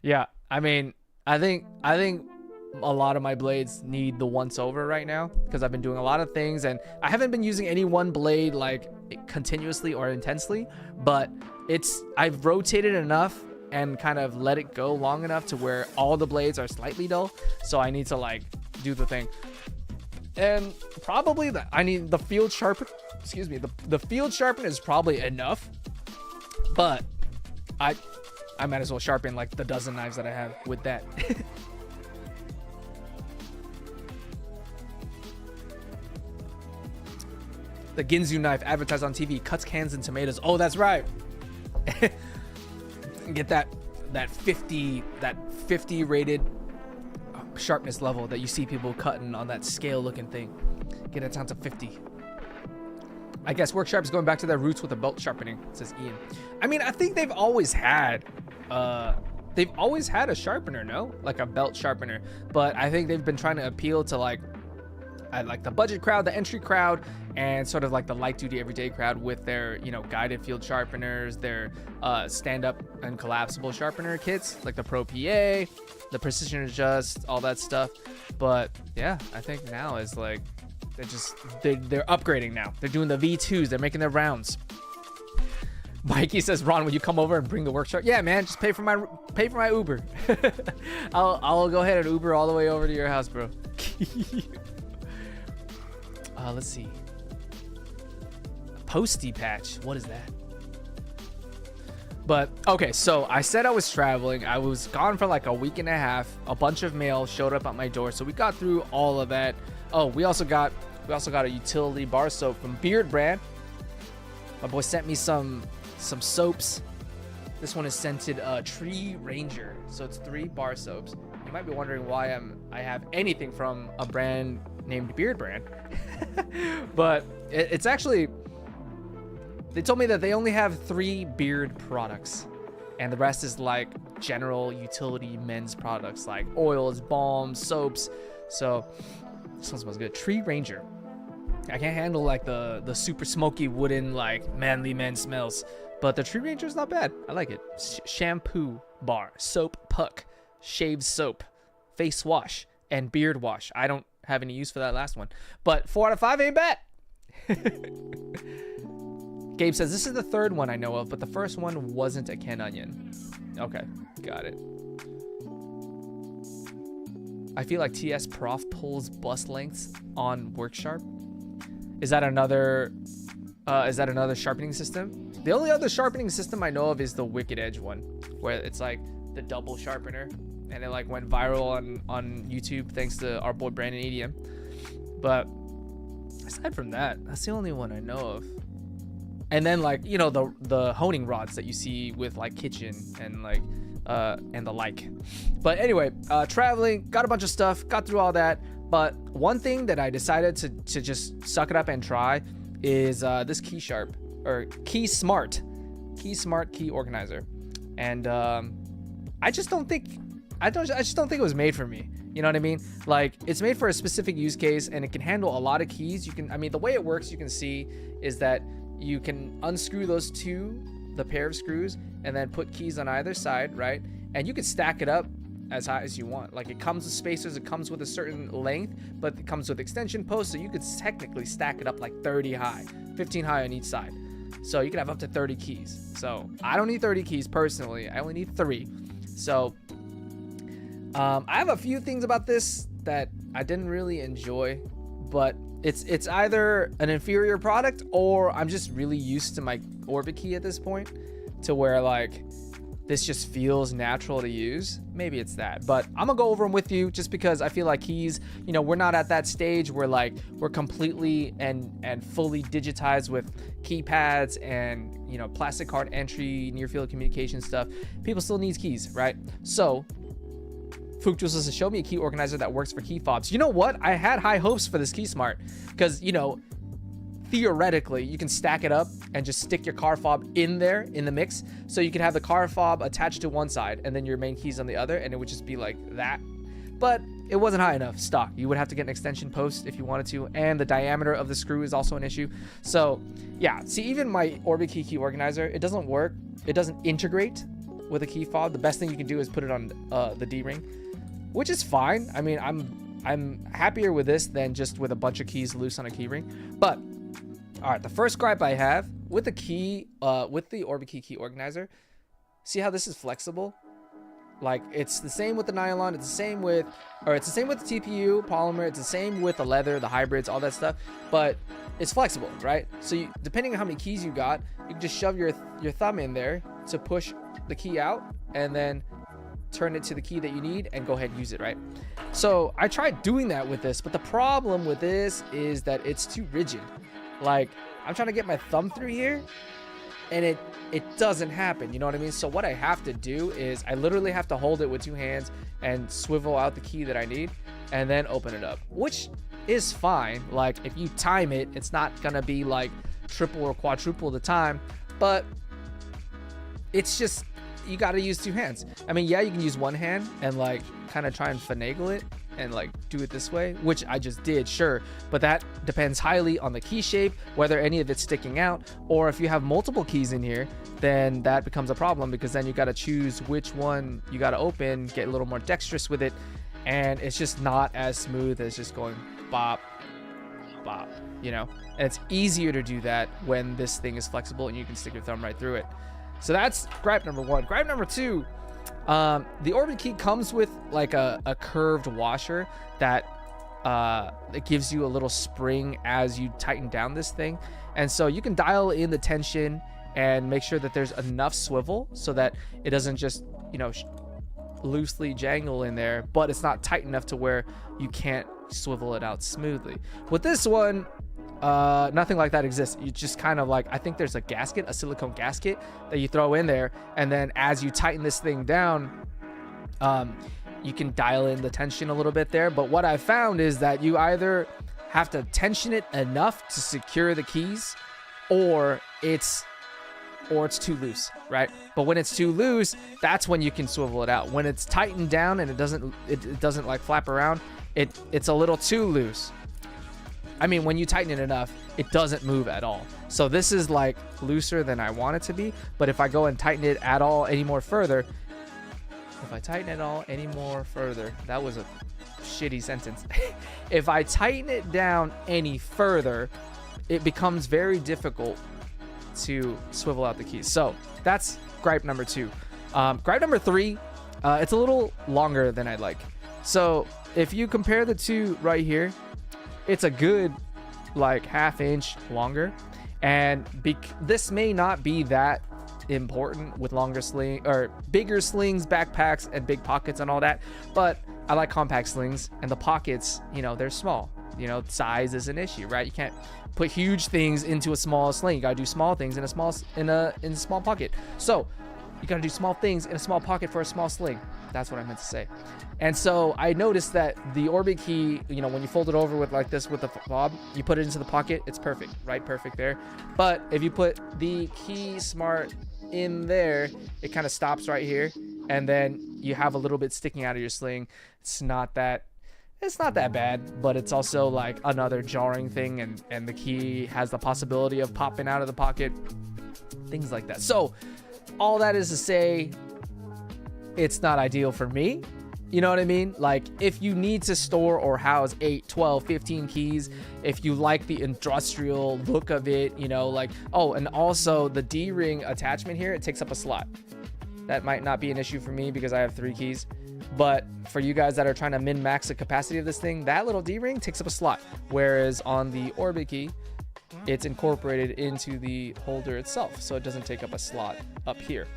Yeah, I mean, I think a lot of my blades need the once over right now, because I've been doing a lot of things and I haven't been using any one blade like continuously or intensely, but I've rotated enough and kind of let it go long enough to where all the blades are slightly dull. So I need to like do the thing. And probably I need the field sharpener. excuse me, the field sharpener is probably enough, but I might as well sharpen like the dozen knives that I have with that. The Ginzu knife advertised on TV cuts cans and tomatoes. Oh, that's right. Get that 50 rated sharpness level that you see people cutting on that scale looking thing. Get it down to 50. I guess Work Sharp is going back to their roots with the belt sharpening, says Ian. I mean, I think they've always had a sharpener, no? Like a belt sharpener. But I think they've been trying to appeal to like the budget crowd, the entry crowd, and sort of like the light duty everyday crowd with their, you know, guided field sharpeners, their stand-up and collapsible sharpener kits, like the Pro PA, the Precision Adjust, all that stuff. But yeah, I think now is like they're upgrading now. They're doing the V2s. They're making their rounds. Mikey says, Ron, will you come over and bring the workshop? Yeah, man, just pay for my Uber. I'll go ahead and Uber all the way over to your house, bro. Let's see. Posty patch. What is that? But okay, so I said I was traveling. I was gone for like a week and a half. A bunch of mail showed up at my door, so we got through all of that. Oh, we also got a utility bar soap from Beard Brand. My boy sent me some soaps. This one is scented Tree Ranger, so it's 3 bar soaps. You might be wondering why I have anything from a brand named Beard Brand. But it's actually, they told me that they only have 3 beard products, and the rest is like general utility men's products like oils, balms, soaps. So this one smells good. Tree Ranger. I can't handle like the super smoky wooden like manly men smells, but the Tree Ranger is not bad. I like it. Shampoo bar, soap puck, shave soap, face wash, and beard wash. I don't have any use for that last one, but 4 out of 5 ain't bad. Gabe says this is the 3rd one I know of, but the first one wasn't a Ken Onion. Okay, got it. I feel like TS Prof pulls bust lengths on Worksharp. Is that another sharpening system? The only other sharpening system I know of is the Wicked Edge one, where it's like the double sharpener, and it like went viral on YouTube thanks to our boy Brandon EDM. But aside from that, that's the only one I know of. And then like, you know, the honing rods that you see with like Kitchen and like and the like. But anyway, traveling, got a bunch of stuff, got through all that. But one thing that I decided to just suck it up and try is this Key Smart key organizer. And I just don't think it was made for me. You know what I mean? Like, it's made for a specific use case, and it can handle a lot of keys. The way it works, you can see, is that you can unscrew the pair of screws, and then put keys on either side, right? And you can stack it up as high as you want. Like, it comes with spacers, it comes with a certain length, but it comes with extension posts, so you could technically stack it up like 30 high, 15 high on each side. So you can have up to 30 keys. So I don't need 30 keys personally. I only need 3. So I have a few things about this that I didn't really enjoy, but it's either an inferior product or I'm just really used to my Orbit key at this point, to where like this just feels natural to use. Maybe it's that, but I'm gonna go over them with you just because I feel like keys, you know, we're not at that stage where like we're completely and fully digitized with keypads and, you know, plastic card entry, near field communication stuff. People still need keys, right? So Fook says, show me a key organizer that works for key fobs. You know what? I had high hopes for this Key Smart because, you know, theoretically you can stack it up and just stick your car fob in there in the mix. So you could have the car fob attached to one side and then your main keys on the other, and it would just be like that. But it wasn't high enough stock. You would have to get an extension post if you wanted to, and the diameter of the screw is also an issue. So yeah, see, even my Orbit key organizer, it doesn't work. It doesn't integrate with a key fob. The best thing you can do is put it on the D-ring, which is fine. I mean, I'm happier with this than just with a bunch of keys loose on a key ring. But all right, the first gripe I have with the key, with the Orbit key organizer, see how this is flexible? Like, it's the same with the nylon, it's the same with the TPU polymer, it's the same with the leather, the hybrids, all that stuff, but it's flexible, right? So depending on how many keys you got, you can just shove your thumb in there to push the key out and then turn it to the key that you need and go ahead and use it, right? So I tried doing that with this, but the problem with this is that it's too rigid. Like, I'm trying to get my thumb through here and it doesn't happen, you know what I mean? So what I have to do is I literally have to hold it with 2 hands and swivel out the key that I need and then open it up, which is fine. Like, if you time it, it's not gonna be like triple or quadruple the time, but it's just, you got to use 2 hands. I mean, yeah, you can use 1 hand and like kind of try and finagle it and like do it this way, which I just did, sure, but that depends highly on the key shape, whether any of it's sticking out, or if you have multiple keys in here, then that becomes a problem, because then you got to choose which one you got to open, get a little more dexterous with it, and it's just not as smooth as just going bop bop, you know. And it's easier to do that when this thing is flexible and you can stick your thumb right through it. So that's gripe number 1. Gripe number 2, the Orbit key comes with like a curved washer that it gives you a little spring as you tighten down this thing, and so you can dial in the tension and make sure that there's enough swivel so that it doesn't just, you know, loosely jangle in there, but it's not tight enough to where you can't swivel it out smoothly. With this one, nothing like that exists. You just kind of like, I think there's a gasket, a silicone gasket that you throw in there, and then as you tighten this thing down, you can dial in the tension a little bit there. But what I found is that you either have to tension it enough to secure the keys, or it's too loose, right? But when it's too loose, that's when you can swivel it out. When it's tightened down and it doesn't like flap around, it's a little too loose. I mean, when you tighten it enough, it doesn't move at all. So this is like looser than I want it to be. But if I go and tighten it at all any more further, that was a shitty sentence. If I tighten it down any further, it becomes very difficult to swivel out the keys. So that's gripe number 2. Gripe number 3, it's a little longer than I'd like. So if you compare the two right here, it's a good like ½ inch longer, and this may not be that important with longer sling or bigger slings, backpacks, and big pockets and all that, but I like compact slings, and the pockets, you know, they're small. You know, size is an issue, right? You can't put huge things into a small sling. You gotta do small things in a small pocket. So you gotta do small things in a small pocket for a small sling. That's what I meant to say. And so I noticed that the Orbit key, you know, when you fold it over with like this with the fob, you put it into the pocket, it's perfect, right? Perfect there. But if you put the key smart in there, it kind of stops right here, and then you have a little bit sticking out of your sling. It's not that bad, but it's also like another jarring thing, and the key has the possibility of popping out of the pocket, things like that. So all that is to say, it's not ideal for me. You know what I mean? Like, if you need to store or house 8, 12, 15 keys, if you like the industrial look of it, you know, like, oh, and also the D-ring attachment here, it takes up a slot. That might not be an issue for me because I have 3 keys. But for you guys that are trying to min-max the capacity of this thing, that little D-ring takes up a slot. Whereas on the Orbit key, it's incorporated into the holder itself, so it doesn't take up a slot up here.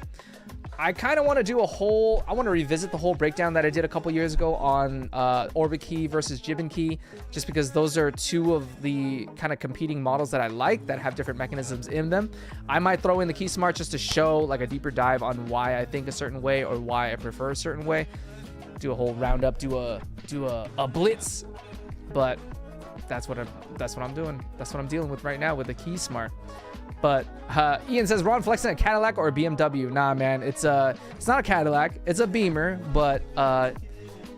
I kind of want to do I want to revisit the whole breakdown that I did a couple years ago on Orbit key versus Jibbin key, just because those are 2 of the kind of competing models that I like that have different mechanisms in them. I might throw in the Key Smart just to show like a deeper dive on why I think a certain way or why I prefer a certain way. Do a whole roundup, do a blitz, but that's what I'm doing. That's what I'm dealing with right now with the Key Smart. But Ian says, Ron flexing a Cadillac or a BMW? Nah, man, it's not a Cadillac. It's a Beamer, but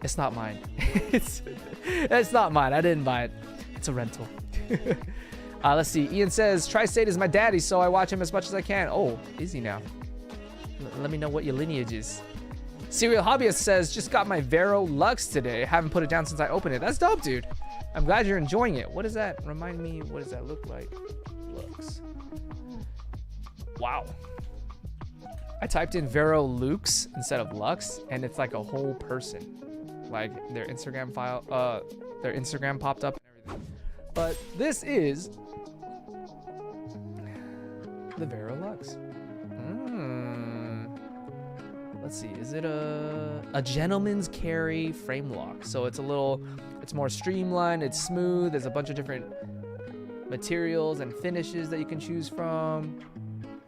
it's not mine. it's not mine. I didn't buy it. It's a rental. Let's see. Ian says, Tri-State is my daddy, so I watch him as much as I can. Oh, is he now? Let me know what your lineage is. Serial Hobbyist says, just got my Vero Lux today. Haven't put it down since I opened it. That's dope, dude. I'm glad you're enjoying it. What is that? Remind me, what does that look like? Lux. Wow. I typed in Vero Lux instead of Lux, and it's like a whole person. Like their Instagram popped up and everything. But this is the Vero Lux. Let's see, is it a gentleman's carry frame lock? So it's more streamlined, it's smooth, there's a bunch of different materials and finishes that you can choose from.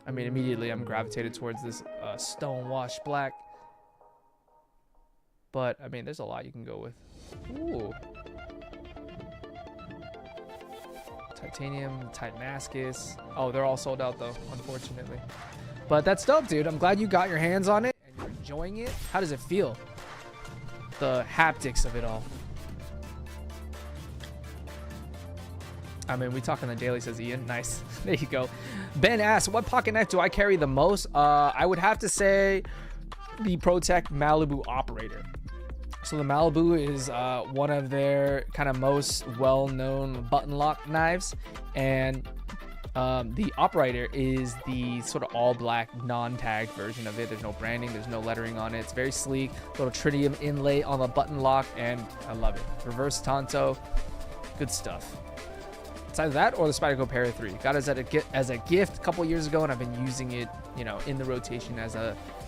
I mean, immediately I'm gravitated towards this stone wash black. But I mean, there's a lot you can go with. Ooh. Titanium, Titmascus. Oh, they're all sold out though, unfortunately. But that's dope, dude. I'm glad you got your hands on it and you're enjoying it. How does it feel? The haptics of it all. I mean, we talk on the daily, says Ian. Nice. There you go. Ben asks, what pocket knife do I carry the most? I would have to say the ProTech Malibu Operator. So the Malibu is one of their kind of most well-known button lock knives, and the Operator is the sort of all-black, non-tagged version of it. There's no branding, there's no lettering on it. It's very sleek, little tritium inlay on the button lock, and I love it. Reverse Tonto, good stuff. It's either that or the Spyderco Para 3. Got it as a gift a couple years ago, and I've been using it, you know, in the rotation as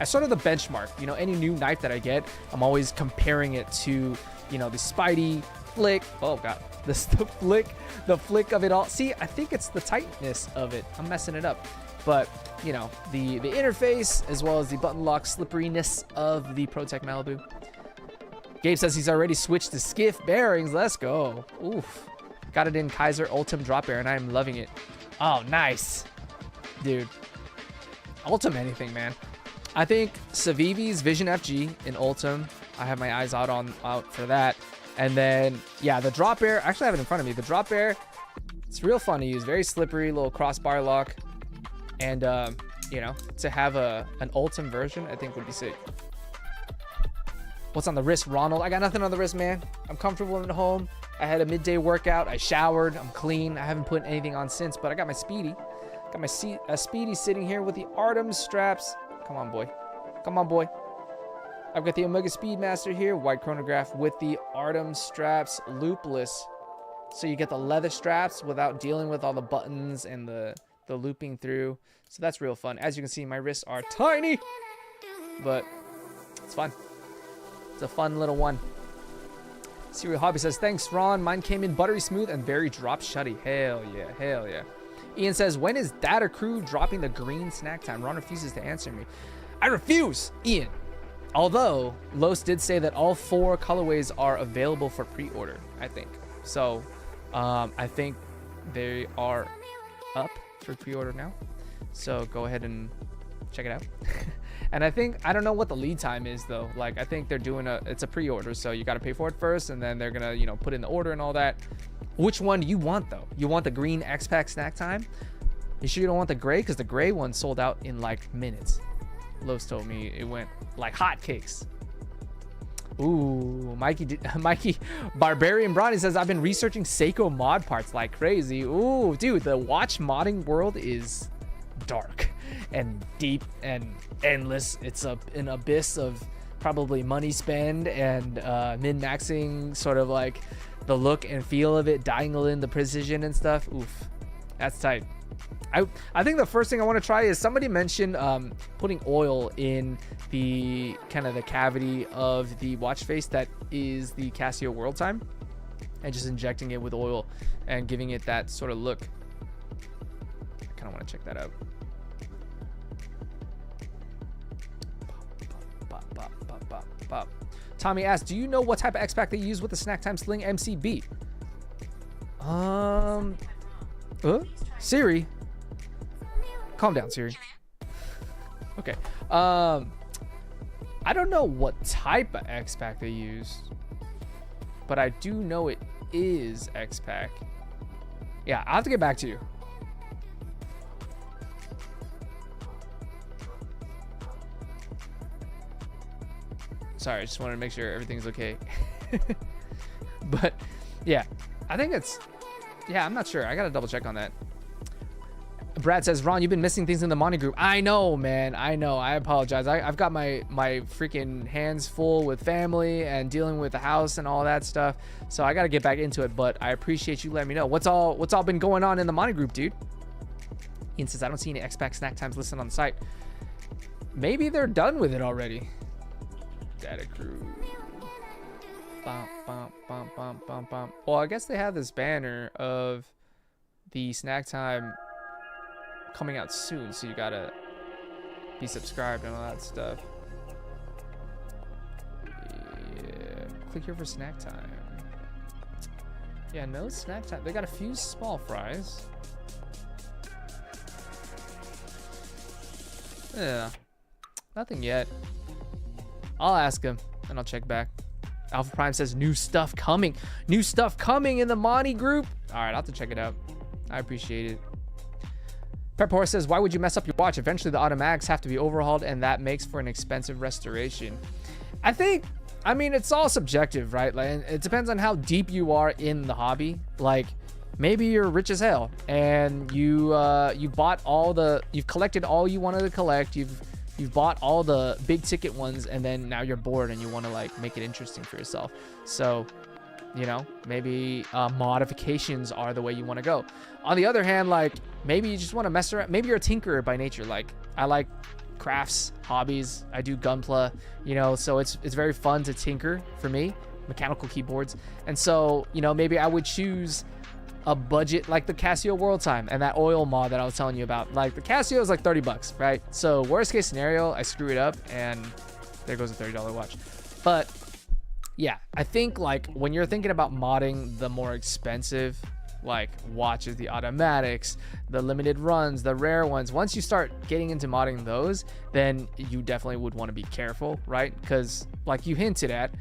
sort of the benchmark. You know, any new knife that I get, I'm always comparing it to, you know, the Spidey flick. Oh god, the flick of it all. See, I think it's the tightness of it. I'm messing it up, but you know, the interface as well as the button lock slipperiness of the ProTech Malibu. Gabe says he's already switched to skiff bearings. Let's go. Oof. Got it in Kaiser Ultim drop bear, and I'm loving it. Oh, nice. Dude. Ultim anything, man. I think Civivi's Vision FG in Ultim. I have my eyes out for that. And then, yeah, the drop bear. Actually, I have it in front of me. The drop bear, it's real fun to use. Very slippery, little crossbar lock. And, you know, to have an Ultim version, I think would be sick. What's on the wrist, Ronald? I got nothing on the wrist, man. I'm comfortable at home. I had a midday workout. I showered. I'm clean. I haven't put anything on since, but I got my Speedy. Got my Speedy sitting here with the Artem straps. Come on, boy. Come on, boy. I've got the Omega Speedmaster here. White chronograph with the Artem straps, loopless. So you get the leather straps without dealing with all the buttons and the looping through. So that's real fun. As you can see, my wrists are tiny, but it's fun. It's a fun little one. Serial Hobby says, thanks, Ron. Mine came in buttery smooth and very drop shutty. Hell yeah, hell yeah. Ian says, when is Data Crew dropping the green snack time? Ron refuses to answer me. I refuse, Ian. Although, Los did say that all 4 colorways are available for pre-order, I think. So, I think they are up for pre-order now. So, go ahead and check it out. And I don't know what the lead time is though. Like, I think they're doing it's a pre-order, so you got to pay for it first, and then they're gonna, you know, put in the order and all that. Which one do you want though? You want the green X-Pack snack time? You sure you don't want the gray? Because the gray one sold out in like minutes. Los told me it went like hotcakes. Ooh, Mikey Barbarian Bronny says, I've been researching Seiko mod parts like crazy. Ooh, dude, the watch modding world is dark and deep and endless. It's an abyss of probably money spend and min-maxing sort of like the look and feel of it, dialing in the precision and stuff. Oof, that's tight. I think the first thing I want to try is, somebody mentioned putting oil in the kind of the cavity of the watch face that is the Casio World Time, and just injecting it with oil and giving it that sort of look. I kind of want to check that out. Tommy asks, do you know what type of X-Pack they use with the Snack Time Sling MCB? Siri, calm down, Siri. Okay. I don't know what type of X-Pack they use, but I do know it is X-Pack. Yeah, I'll have to get back to you. Sorry, I just wanted to make sure everything's okay. But yeah, I think it's, yeah, I'm not sure. I gotta double check on that. Brad says, Ron, you've been missing things in the Monty group. I know, man. I know. I apologize. I've got my freaking hands full with family and dealing with the house and all that stuff. So I got to get back into it. But I appreciate you letting me know. What's all been going on in the Monty group, dude? Ian says, I don't see any X-Pack snack times listed on the site. Maybe they're done with it already. Data crew. Bum, bum, bum, bum, bum, bum. Well, I guess they have this banner of the snack time coming out soon, so you gotta be subscribed and all that stuff. Yeah, click here for snack time. Yeah, no snack time. They got a few small fries. Yeah, nothing yet. I'll ask him and I'll check back. Alpha Prime says new stuff coming. New stuff coming in the Monty group. All right, I'll have to check it out. I appreciate it. Pepper says, why would you mess up your watch? Eventually the automatics have to be overhauled and that makes for an expensive restoration. I mean, it's all subjective, right? Like, it depends on how deep you are in the hobby. Like, maybe you're rich as hell and you bought you've collected all you wanted to collect. You've bought all the big ticket ones and then now you're bored and you want to like make it interesting for yourself. So, you know, maybe modifications are the way you want to go. On the other hand, like maybe you just want to mess around. Maybe you're a tinkerer by nature. Like I like crafts, hobbies. I do gunpla, you know, so it's very fun to tinker for me, mechanical keyboards. And so, you know, maybe I would choose a budget like the Casio World Time and that oil mod that I was telling you about. Like the Casio is like 30 bucks, right? So worst case scenario, I screw it up and there goes a $30 watch. But yeah, I think like when you're thinking about modding the more expensive like watches, the automatics, the limited runs, the rare ones, once you start getting into modding those, then you definitely would want to be careful, right? Because like you hinted at,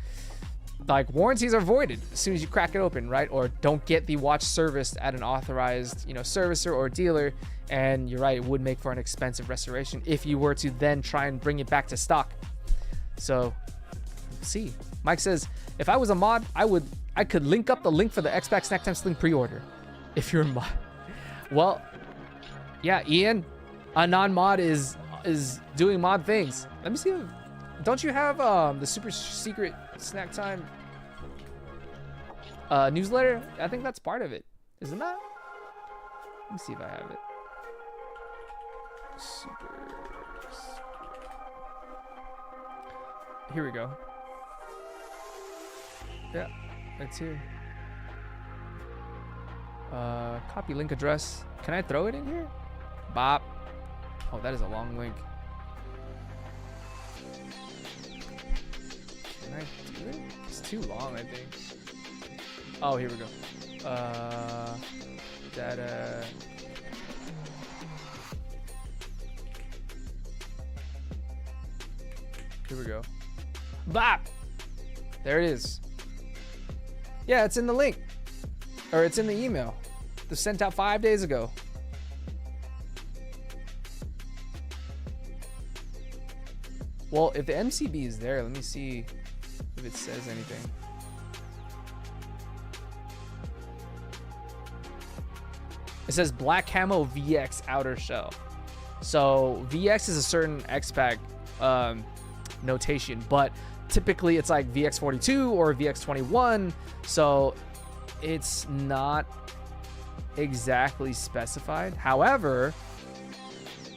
like warranties are voided as soon as you crack it open, right? Or don't get the watch serviced at an authorized, you know, servicer or dealer. And you're right, it would make for an expensive restoration if you were to then try and bring it back to stock. So we'll see. Mike says, if I was a mod, I could link up the link for the X-Pack Snack Time Sling pre-order. If you're a mod. Well, yeah, Ian, a non-mod is doing mod things. Let me see. Don't you have the super secret snack time newsletter? I think that's part of it. Isn't that? Let me see if I have it. Super. Here we go. Yeah, it's here. Copy link address. Can I throw it in here? Bop. Oh, that is a long link. Can I do it? It's too long, I think. Oh, here we go. Data. Here we go. Bop! There it is. Yeah, it's in the link. Or it's in the email. It was sent out 5 days ago. Well, if the MCB is there, let me see if it says anything. It says black camo VX outer shell. So VX is a certain X-Pack notation, but typically it's like VX42 or VX21. So it's not exactly specified. However,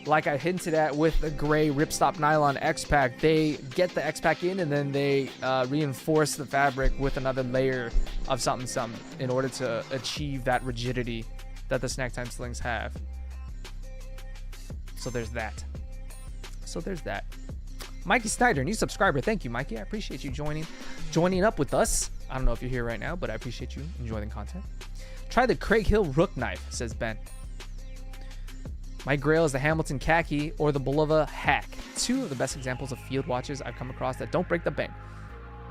like I hinted at with the gray ripstop nylon X-Pack, they get the X-Pack in and then they reinforce the fabric with another layer of something in order to achieve that rigidity that the snack time slings have. So there's that. Mikey Snyder, new subscriber. Thank you, Mikey. I appreciate you joining up with us. I don't know if you're here right now, but I appreciate you enjoying the content. Try the Craig Hill Rook knife, says Ben. My grail is the Hamilton Khaki or the Bulova Hack. Two of the best examples of field watches I've come across that don't break the bank.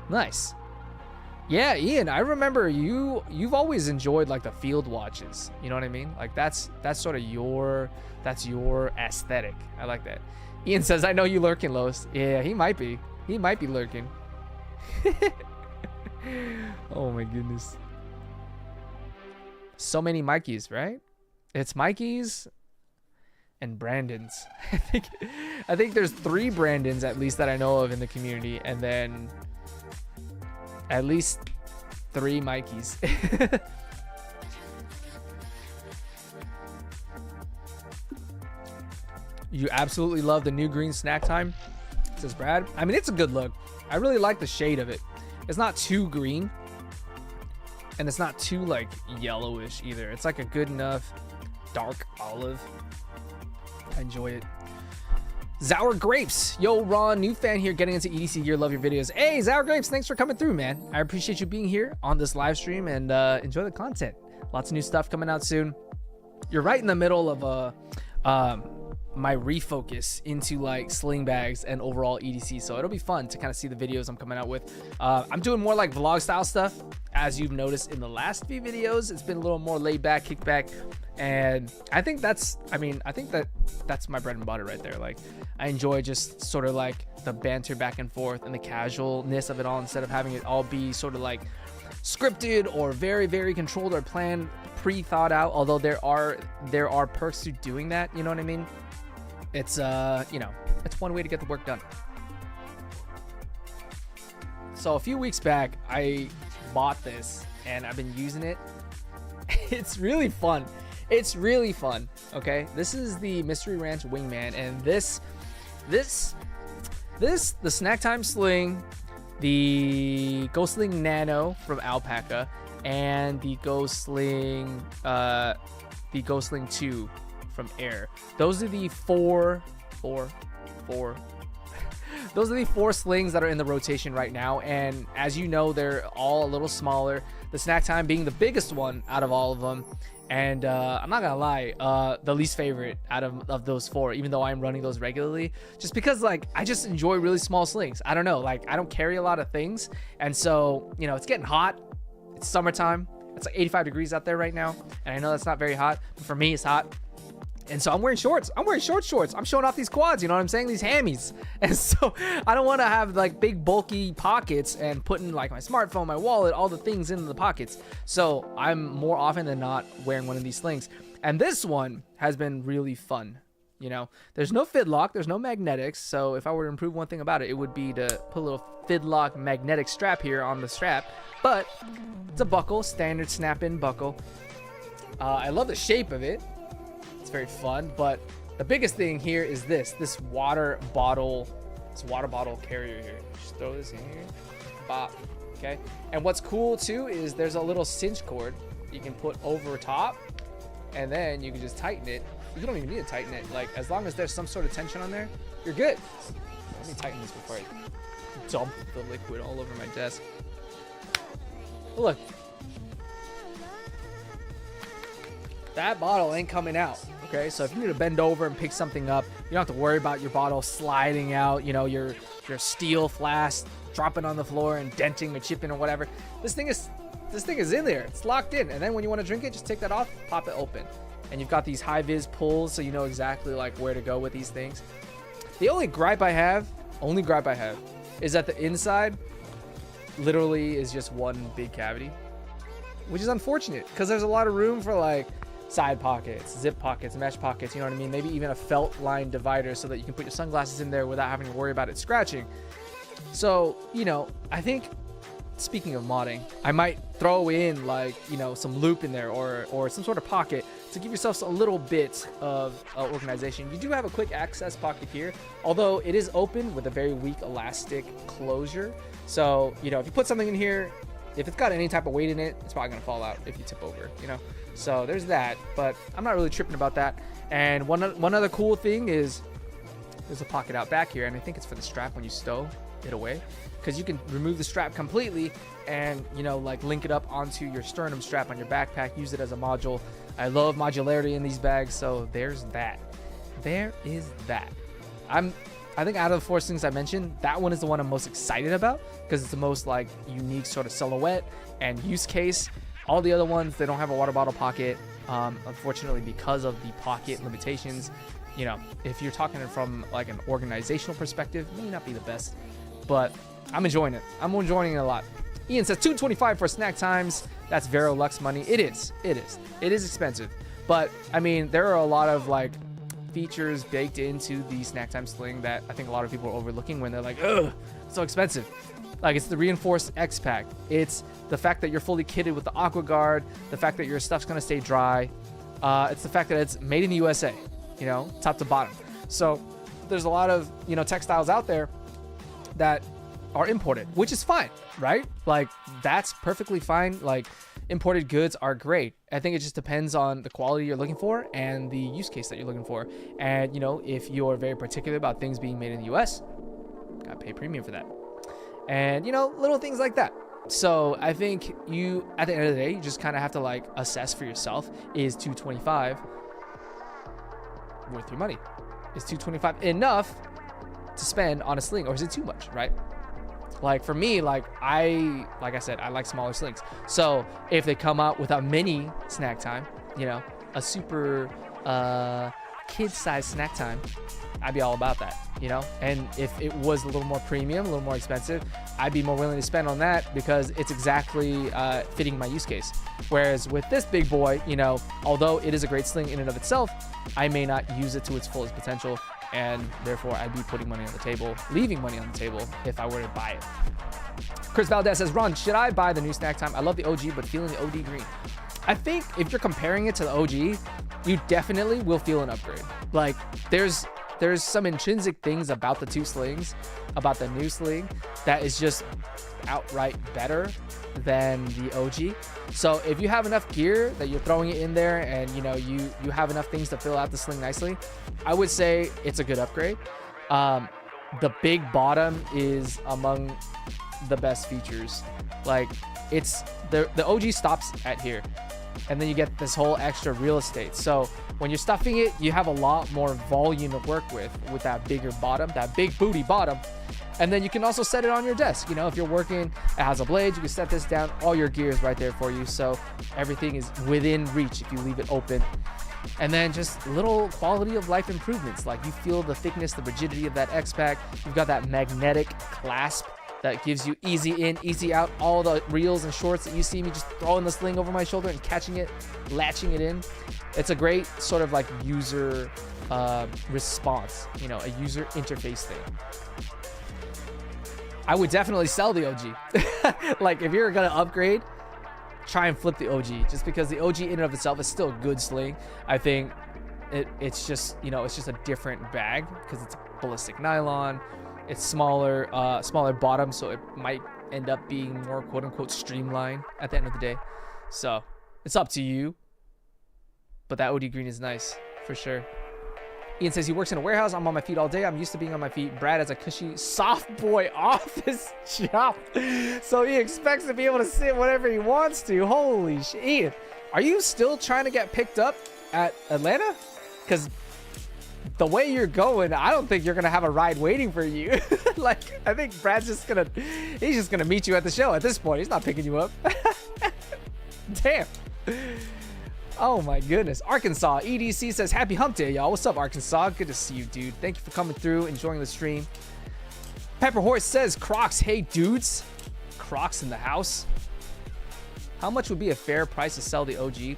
Nice. Yeah, Ian, I remember you've always enjoyed like the field watches. You know what I mean? Like that's sort of your aesthetic. I like that. Ian says, I know you lurking, Lois. Yeah, he might be. He might be lurking. Oh my goodness. So many Mikeys, right? It's Mikeys. and Brandons. I think there's 3 Brandons at least that I know of in the community, and then at least 3 Mikeys. You absolutely love the new green snack time, says Brad. I mean, it's a good look. I really like the shade of it. It's not too green, and it's not too like yellowish either. It's like a good enough dark olive. I enjoy it. Sour Grapes. Yo, Ron, new fan here, getting into EDC gear. Love your videos. Hey, Sour Grapes, thanks for coming through, man. I appreciate you being here on this live stream, and enjoy the content. Lots of new stuff coming out soon. You're right in the middle of my refocus into like sling bags and overall EDC, so it'll be fun to kind of see the videos I'm coming out with. I'm doing more like vlog style stuff, as you've noticed in the last few videos. It's been a little more laid back, kick back, and I think that's my bread and butter right there. Like, I enjoy just sort of like the banter back and forth and the casualness of it all, instead of having it all be sort of like scripted or very, very controlled or planned, pre-thought out. Although there are perks to doing that, you know what I mean? It's it's one way to get the work done. So a few weeks back, I bought this and I've been using it. It's really fun. It's really fun. Okay, this is the Mystery Ranch Wingman, and this the Snack Time Sling, the Ghost Sling Nano from Alpaca, and the Ghost Sling 2 from Air. Those are the four those are the 4 slings that are in the rotation right now, and as you know, they're all a little smaller, the Snack Time being the biggest one out of all of them. And I'm not gonna lie, the least favorite out of those 4, even though I'm running those regularly, just because like I just enjoy really small slings. I don't know, like I don't carry a lot of things, and so, you know, it's getting hot. It's summertime. It's like 85 degrees out there right now, and I know that's not very hot, but for me it's hot. And so I'm wearing shorts. I'm wearing shorts. I'm showing off these quads, you know what I'm saying? These hammies. And so I don't want to have like big bulky pockets and putting like my smartphone, my wallet, all the things in the pockets. So I'm more often than not wearing one of these slings. And this one has been really fun. You know, there's no fid lock, there's no magnetics. So if I were to improve one thing about it, it would be to put a little fid lock magnetic strap here on the strap. But it's a buckle, standard snap-in buckle. I love the shape of it. It's very fun, but the biggest thing here is this water bottle carrier here. Just throw this in here, bop. Okay, and what's cool too is there's a little cinch cord you can put over top, and then you can just tighten it. You don't even need to tighten it. Like, as long as there's some sort of tension on there, you're good. Let me tighten this before I dump the liquid all over my desk. Look, that bottle ain't coming out. Okay, so if you need to bend over and pick something up, you don't have to worry about your bottle sliding out, you know, your steel flask dropping on the floor and denting or chipping or whatever. This thing is in there. It's locked in. And then when you want to drink it, just take that off, pop it open. And you've got these high vis pulls, so you know exactly like where to go with these things. The only gripe I have is that the inside literally is just one big cavity, which is unfortunate because there's a lot of room for like side pockets, zip pockets, mesh pockets, you know what I mean? Maybe even a felt line divider so that you can put your sunglasses in there without having to worry about it scratching. So, you know, I think, speaking of modding, I might throw in like, you know, some loop in there or some sort of pocket to give yourself a little bit of organization. You do have a quick access pocket here, although it is open with a very weak elastic closure. So, you know, if you put something in here, if it's got any type of weight in it, it's probably gonna fall out if you tip over, you know? So there's that, but I'm not really tripping about that. And one other cool thing is there's a pocket out back here, and I think it's for the strap when you stow it away, because you can remove the strap completely and, you know, like link it up onto your sternum strap on your backpack, use it as a module. I love modularity in these bags, so there's that. There is that. I think out of the 4 things I mentioned, that one is the one I'm most excited about because it's the most like unique sort of silhouette and use case. All the other ones, they don't have a water bottle pocket, unfortunately, because of the pocket limitations. You know, if you're talking from like an organizational perspective, it may not be the best, but I'm enjoying it. I'm enjoying it a lot. Ian says $2.25 for snack times. That's Vero Lux money. It is expensive, but I mean, there are a lot of like features baked into the snack time sling that I think a lot of people are overlooking when they're like, ugh, it's so expensive. Like, it's the reinforced X pack. It's the fact that you're fully kitted with the Aqua Guard, the fact that your stuff's gonna stay dry. It's the fact that it's made in the USA, you know, top to bottom. So there's a lot of, you know, textiles out there that are imported, which is fine, right? Like, that's perfectly fine. Like, imported goods are great. I think it just depends on the quality you're looking for and the use case that you're looking for. And, you know, if you're very particular about things being made in the US, gotta pay premium for that. And, you know, little things like that. So I think you, at the end of the day, you just kind of have to like assess for yourself, is $225 worth your money? Is $225 enough to spend on a sling, or is it too much, right? Like for me, like I said, I like smaller slings. So if they come out with a mini snack time, you know, a super kid-sized snack time, I'd be all about that, you know? And if it was a little more premium, a little more expensive, I'd be more willing to spend on that because it's exactly fitting my use case. Whereas with this big boy, you know, although it is a great sling in and of itself, I may not use it to its fullest potential, and therefore I'd be putting money on the table, leaving money on the table if I were to buy it. Chris Valdez says, Ron, should I buy the new snack time? I love the OG, but feeling the OD green. I think if you're comparing it to the OG, you definitely will feel an upgrade. Like there's some intrinsic things about the two slings, about the new sling, that is just outright better than the OG. So if you have enough gear that you're throwing it in there and you know you have enough things to fill out the sling nicely, I would say it's a good upgrade. The big bottom is among the best features. Like it's the OG stops at here, and then you get this whole extra real estate. So when you're stuffing it, you have a lot more volume to work with that bigger bottom, that big booty bottom. And then you can also set it on your desk. You know, if you're working, it has a blade, you can set this down, all your gear is right there for you. So everything is within reach if you leave it open. And then just little quality of life improvements. Like you feel the thickness, the rigidity of that X-Pack. You've got that magnetic clasp that gives you easy in, easy out. All the reels and shorts that you see me just throwing the sling over my shoulder and catching it, latching it in. It's a great sort of like user response, you know, a user interface thing. I would definitely sell the OG. Like if you're gonna upgrade, try and flip the OG, just because the OG in and of itself is still a good sling. I think it's just, you know, it's just a different bag because it's ballistic nylon. It's smaller bottom, so it might end up being more quote unquote streamlined at the end of the day. So it's up to you. But that OD green is nice for sure. Ian says he works in a warehouse. I'm on my feet all day. I'm used to being on my feet. Brad has a cushy soft boy office job, so he expects to be able to sit whatever he wants to. Holy shit. Ian, are you still trying to get picked up at Atlanta? Because the way you're going, I don't think you're gonna have a ride waiting for you. Like I think Brad's just gonna meet you at the show at this point. He's not picking you up. Damn. Oh my goodness. Arkansas EDC says happy hump day, y'all. What's up, Arkansas? Good to see you, dude. Thank you for coming through, enjoying the stream. Pepper Horse says Crocs, hey dudes. Crocs in the house. How much would be a fair price to sell the OG?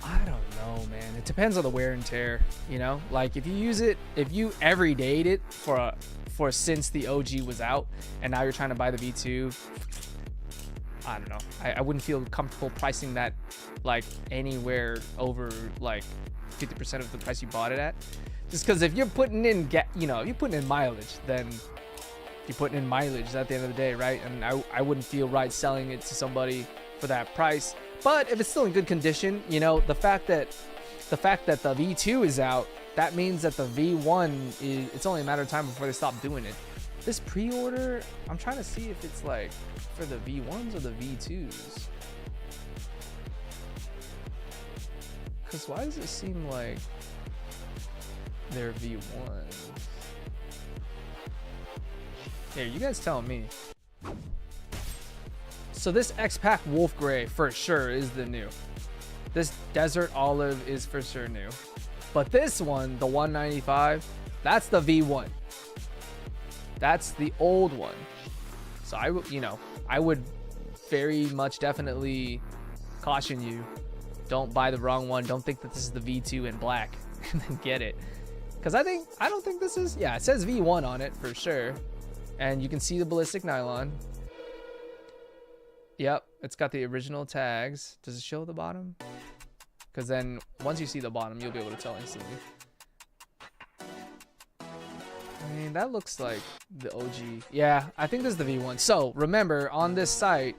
I don't know, man. It depends on the wear and tear, you know? Like if you use it, if you everydayed it for since the OG was out and now you're trying to buy the V2, I don't know. I wouldn't feel comfortable pricing that like anywhere over like 50% of the price you bought it at. Just because if you're putting in, you know, if you're putting in mileage, then you're putting in mileage at the end of the day, right? And I wouldn't feel right selling it to somebody for that price. But if it's still in good condition, you know, the fact that the V2 is out, that means that the V1 it's only a matter of time before they stop doing it. This pre-order, I'm trying to see if it's like for the V1s or the V2s. Because why does it seem like they're V1s? Here, you guys tell me. So this X-Pack Wolf Gray for sure is the new. This Desert Olive is for sure new. But this one, the 195, that's the V1. That's the old one. So I would very much definitely caution you. Don't buy the wrong one. Don't think that this is the V2 in black. and then get it. Because I don't think this is, yeah, it says V1 on it for sure. And you can see the ballistic nylon. Yep, it's got the original tags. Does it show the bottom? Because then once you see the bottom, you'll be able to tell instantly. I mean, that looks like the OG. Yeah, I think this is the V1. So remember, on this site,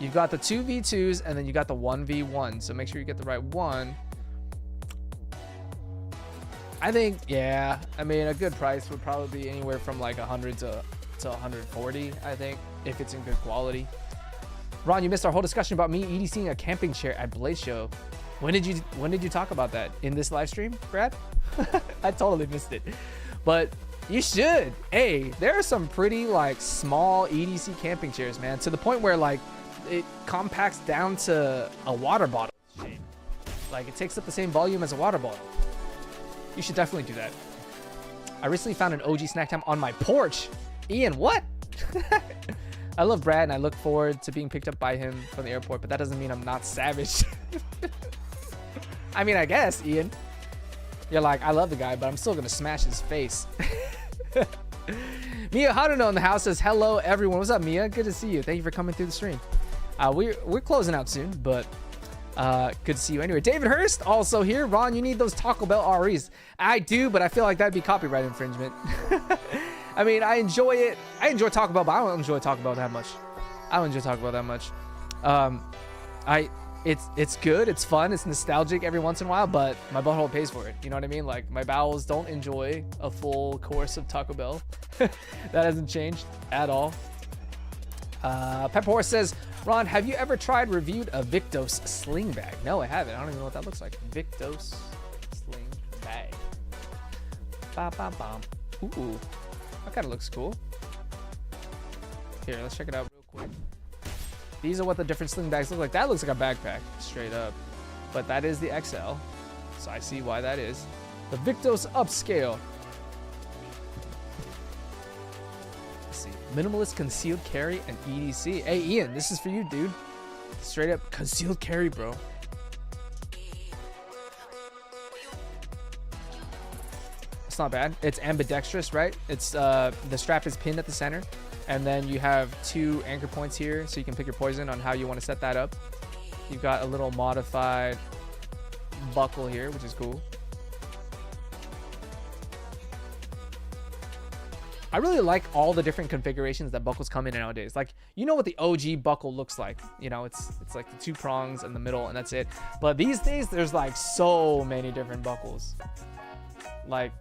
you've got the 2 V2s and then you got the 1 V1. So make sure you get the right one. I think, yeah, I mean, a good price would probably be anywhere from like 100 to 140, I think, if it's in good quality. Ron, you missed our whole discussion about me EDCing a camping chair at Blaze Show. When did you talk about that? In this live stream, Brad? I totally missed it. But you should. Hey, there are some pretty like small EDC camping chairs, man, to the point where like it compacts down to a water bottle shape. Like it takes up the same volume as a water bottle. You should definitely do that. I recently found an OG snack time on my porch. Ian, what? I love Brad and I look forward to being picked up by him from the airport, but that doesn't mean I'm not savage. I mean, I guess, Ian. You're like, I love the guy, but I'm still gonna smash his face. Mia Haruno in the house says, hello everyone. What's up, Mia? Good to see you. Thank you for coming through the stream. We're closing out soon, but good to see you anyway. David Hurst also here. Ron, you need those Taco Bell REs. I do, but I feel like that'd be copyright infringement. I mean, I enjoy it. I enjoy Taco Bell, but I don't enjoy Taco Bell that much. I don't enjoy Taco Bell that much. It's good. It's fun. It's nostalgic every once in a while, but my butthole pays for it. You know what I mean? Like my bowels don't enjoy a full course of Taco Bell. That hasn't changed at all. Pepper Horse says, Ron, have you ever reviewed a Victos sling bag? No, I haven't. I don't even know what that looks like. Victos sling bag. Ba ba bam. Ooh, that kind of looks cool. Here, let's check it out real quick. These are what the different sling bags look like. That looks like a backpack, straight up. But that is the XL, so I see why that is. The Victos Upscale. Let's see. Minimalist concealed carry and EDC. Hey, Ian, this is for you, dude. Straight up concealed carry, bro. It's not bad. It's ambidextrous, right? It's the strap is pinned at the center. And then you have 2 anchor points here, so you can pick your poison on how you want to set that up. You've got a little modified buckle here, which is cool. I really like all the different configurations that buckles come in nowadays. Like, you know what the OG buckle looks like. You know, it's like the 2 prongs in the middle, and that's it. But these days, there's like so many different buckles. Like,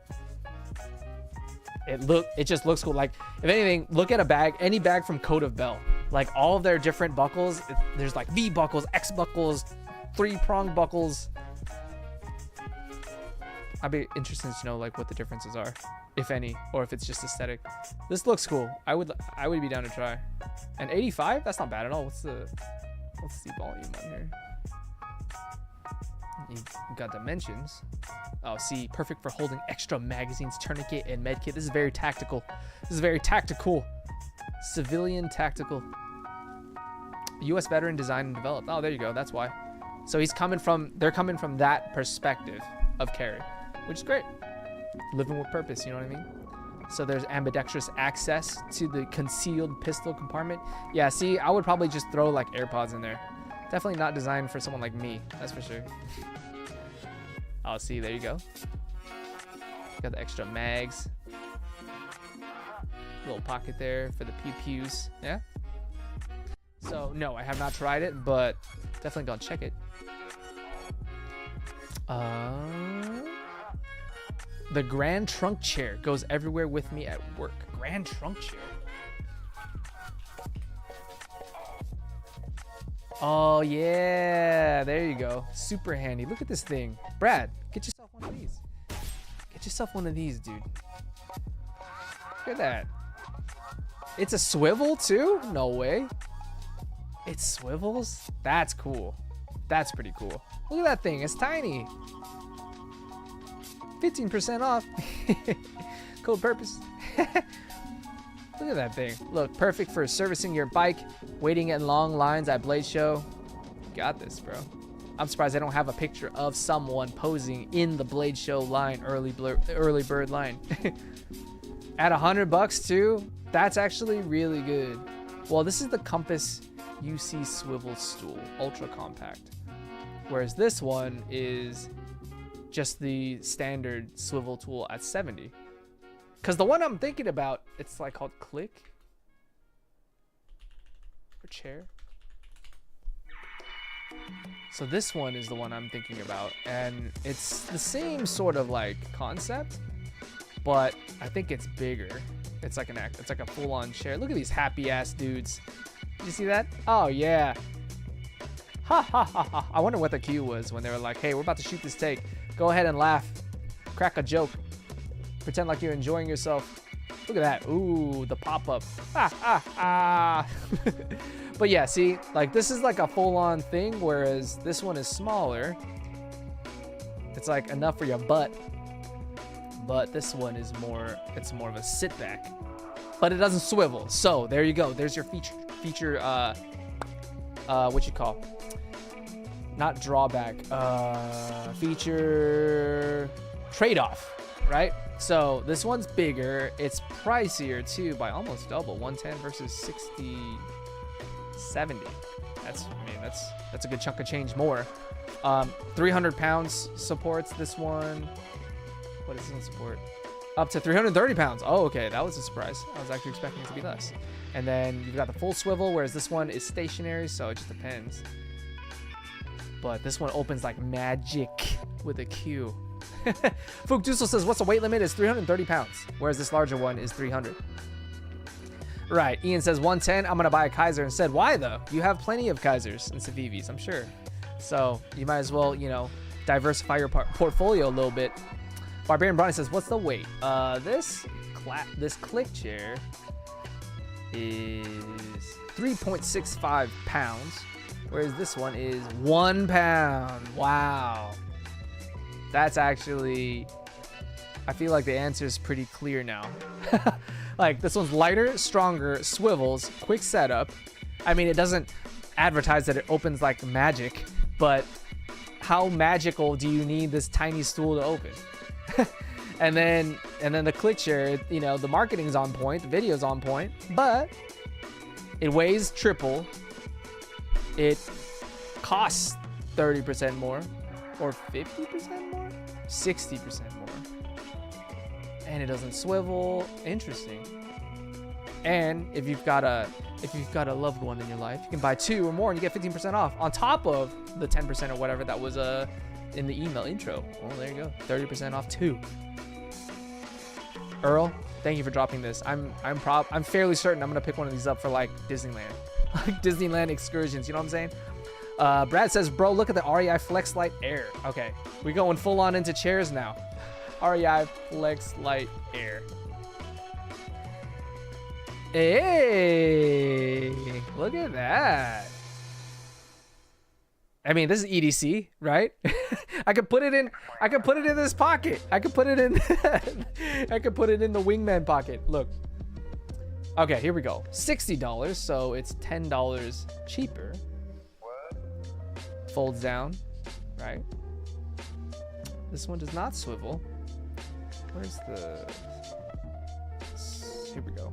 it just looks cool. Like, if anything, look at a bag, any bag from Code of Bell. Like, all of their different buckles, there's like V buckles, X buckles, 3-prong buckles. I'd be interested to know like what the differences are, if any, or if it's just aesthetic. This looks cool. I would be down to try. And 85? That's not bad at all. What's the volume on here? You got dimensions. Oh, see, perfect for holding extra magazines, tourniquet, and medkit. This is very tactical. This is very tactical. Civilian tactical. U.S. veteran designed and developed. Oh, there you go. That's why. So they're coming from that perspective of carry, which is great. Living with purpose, you know what I mean? So there's ambidextrous access to the concealed pistol compartment. Yeah, see, I would probably just throw like AirPods in there. Definitely not designed for someone like me, that's for sure. Oh, see, there you go. Got the extra mags. Little pocket there for the pew-pews. Yeah? So, no, I have not tried it, but definitely gonna check it. The Grand Trunk Chair goes everywhere with me at work. Grand Trunk Chair. Oh, yeah. There you go. Super handy. Look at this thing. Brad, get yourself one of these. Get yourself one of these, dude. Look at that. It's a swivel, too? No way. It swivels? That's cool. That's pretty cool. Look at that thing. It's tiny. 15% off. Code purpose. Look at that thing. Look, perfect for servicing your bike, waiting in long lines at Blaze Show. Got this, bro. I'm surprised I don't have a picture of someone posing in the Blade Show line, early bird line. At $100 too, that's actually really good. Well, this is the Compass UC swivel stool, ultra compact, whereas this one is just the standard swivel tool at 70. Because the one I'm thinking about, it's like called Click or Chair. So this one is the one I'm thinking about, and it's the same sort of like concept, but I think it's bigger. It's like a full-on chair. Look at these happy ass dudes. Did you see that? Oh yeah. Ha ha ha ha. I wonder what the cue was when they were like, hey, we're about to shoot this take. Go ahead and laugh. Crack a joke. Pretend like you're enjoying yourself. Look at that. Ooh, the pop-up. Ah, ah, ah. But yeah, see, like this is like a full-on thing, whereas this one is smaller. It's like enough for your butt. But this one is more, it's more of a sit back. But it doesn't swivel. So there you go. There's your feature what you call? Not drawback. Feature trade-off, right? So this one's bigger. It's pricier too by almost double. 110 versus 60, 70. That's a good chunk of change more. 300 pounds supports this one. What does this one support? Up to 330 pounds. Oh, okay. That was a surprise. I was actually expecting it to be less. And then you've got the full swivel, whereas this one is stationary, so it just depends. But this one opens like magic with a Q. Fugduso says, what's the weight limit? Is 330 pounds, whereas this larger one is 300. Right. Ian says 110. I'm going to buy a Kaiser instead. Why, though? You have plenty of Kaisers and Civivis, I'm sure. So you might as well, you know, diversify your portfolio a little bit. Barbarian Bronny says, what's the weight? This click chair is 3.65 pounds, whereas this one is 1 pound. Wow. That's actually, I feel like the answer is pretty clear now. Like this one's lighter, stronger, swivels, quick setup. I mean, it doesn't advertise that it opens like magic, but how magical do you need this tiny stool to open? and then the click chair, you know, the marketing's on point, the video's on point, but it weighs triple. It costs 30% more, or 50% more, 60% more, and it doesn't swivel. Interesting. And if you've got a loved one in your life, you can buy 2 or more and you get 15% off on top of the 10% or whatever that was in the email intro. Well, there you go, 30% off too. Earl, thank you for dropping this. I'm fairly certain I'm gonna pick one of these up for like Disneyland, like Disneyland excursions. You know what I'm saying? Brad says, bro, look at the REI Flex Lite Air. Okay, we going full on into chairs now. REI Flex Lite Air. Hey, look at that. I mean, this is EDC, right? I could put it in this pocket. I could put it in I could put it in the wingman pocket. Look. Okay, here we go. $60, so it's $10 cheaper. Folds down, right? This one does not swivel. Where's the... Here we go.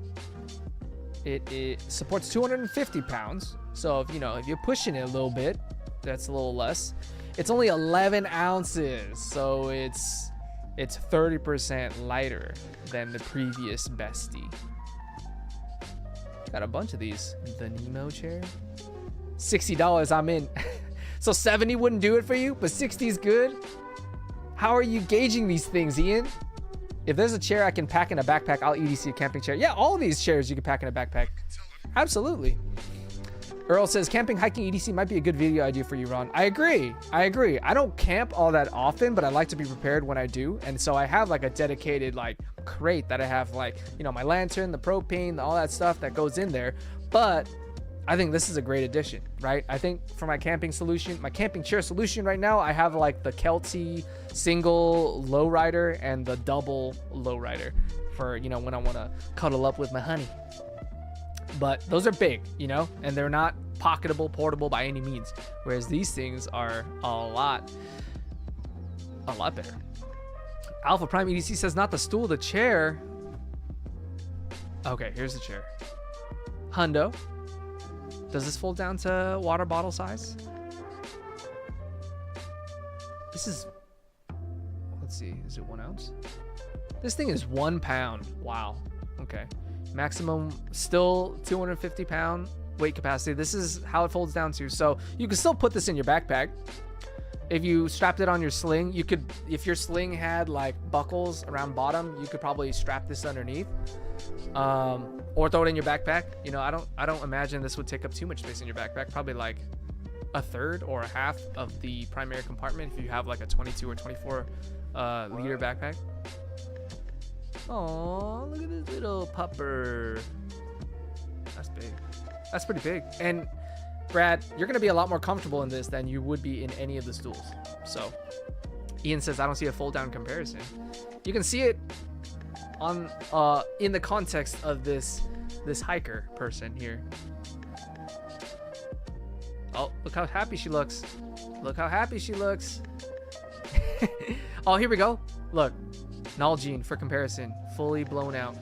It supports 250 pounds. So if you're pushing it a little bit, that's a little less. It's only 11 ounces, so it's 30% lighter than the previous bestie. Got a bunch of these. The Nemo chair, $60. I'm in. So 70 wouldn't do it for you, but 60 is good. How are you gauging these things, Ian? If there's a chair I can pack in a backpack, I'll EDC a camping chair. Yeah, all of these chairs you can pack in a backpack. Absolutely. Earl says, camping, hiking, EDC might be a good video idea for you, Ron. I agree. I don't camp all that often, but I like to be prepared when I do. And so I have like a dedicated like crate that I have like, my lantern, the propane, all that stuff that goes in there. But I think this is a great addition, right? I think for my camping chair solution right now, I have like the Kelty single lowrider and the double lowrider for, when I want to cuddle up with my honey. but those are big, you know, and they're not pocketable, portable by any means. Whereas these things are a lot better. Alpha Prime EDC says not the stool, the chair. Okay, here's the chair. Hundo. Does this fold down to water bottle size? This is, let's see, is it 1 ounce? This thing is 1 pound. Wow. Okay. Maximum still 250 pound weight capacity. This is how it folds down to. So you can still put this in your backpack. If you strapped it on your sling, you could, if your sling had like buckles around bottom, you could probably strap this underneath, or throw it in your backpack. You know, I don't imagine this would take up too much space in your backpack. Probably like a third or a half of the primary compartment if you have like a 22 or 24 liter backpack. Oh, look at this little pupper. That's big. That's pretty big. And Brad, you're going to be a lot more comfortable in this than you would be in any of the stools. So Ian says, I don't see a fold down comparison. You can see it on in the context of this hiker person here. Oh, look how happy she looks. Look how happy she looks. Oh, here we go. Look, Nalgene for comparison, fully blown out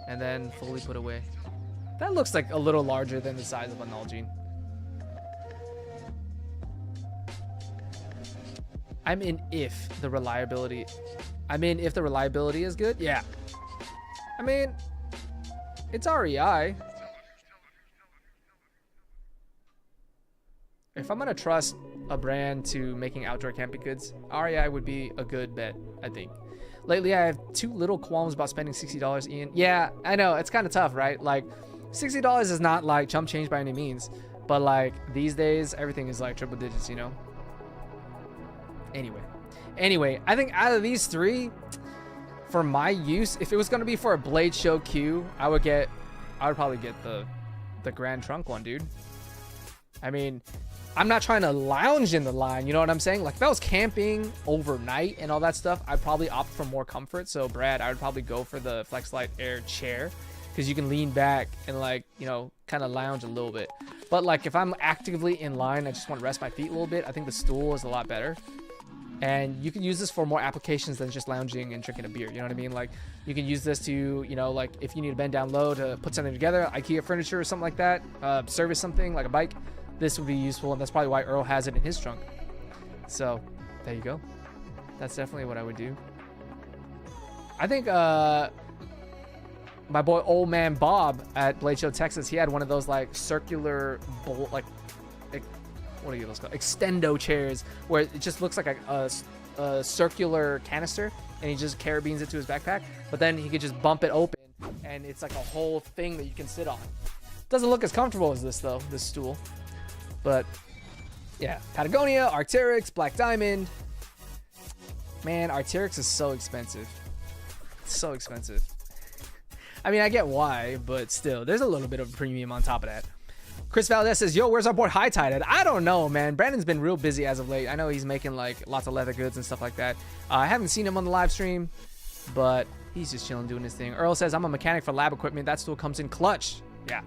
and then fully put away. That looks like a little larger than the size of a Nalgene. I'm in if the reliability is good. Yeah. I mean, it's REI. If I'm gonna trust a brand to making outdoor camping goods, REI would be a good bet, I think. Lately, I have too little qualms about spending $60, Ian. Yeah, I know, it's kind of tough, right? Like, $60 is not like chump change by any means, but like these days, everything is like triple digits, you know? Anyway, I think out of these three, for my use, if it was gonna be for a Blade Show Q, I would probably get the Grand Trunk one, dude. I mean, I'm not trying to lounge in the line, you know what I'm saying? Like if I was camping overnight and all that stuff, I'd probably opt for more comfort. So Brad, I would probably go for the FlexLight Air chair because you can lean back and like, you know, kind of lounge a little bit. But like if I'm actively in line, I just want to rest my feet a little bit, I think the stool is a lot better. And you can use this for more applications than just lounging and drinking a beer. You know what I mean? Like you can use this to, you know, like if you need to bend down low to put something together, IKEA furniture or something like that, service something like a bike. This would be useful, and that's probably why Earl has it in his trunk. So there you go. That's definitely what I would do. I think my boy Old Man Bob at Blade Show Texas, he had one of those like circular bowl, like what are those called? Extendo chairs, where it just looks like a circular canister, and he just carabines it to his backpack. But then he could just bump it open, and it's like a whole thing that you can sit on. Doesn't look as comfortable as this though, this stool. But yeah, Patagonia, Arc'teryx, Black Diamond. Man, Arc'teryx is so expensive. It's so expensive. I mean, I get why, but still, there's a little bit of a premium on top of that. Chris Valdez says, yo, where's our boy High Tide at? I don't know, man. Brandon's been real busy as of late. I know he's making like lots of leather goods and stuff like that. I haven't seen him on the live stream, but he's just chilling doing his thing. Earl says, I'm a mechanic for lab equipment. That still comes in clutch. Yeah,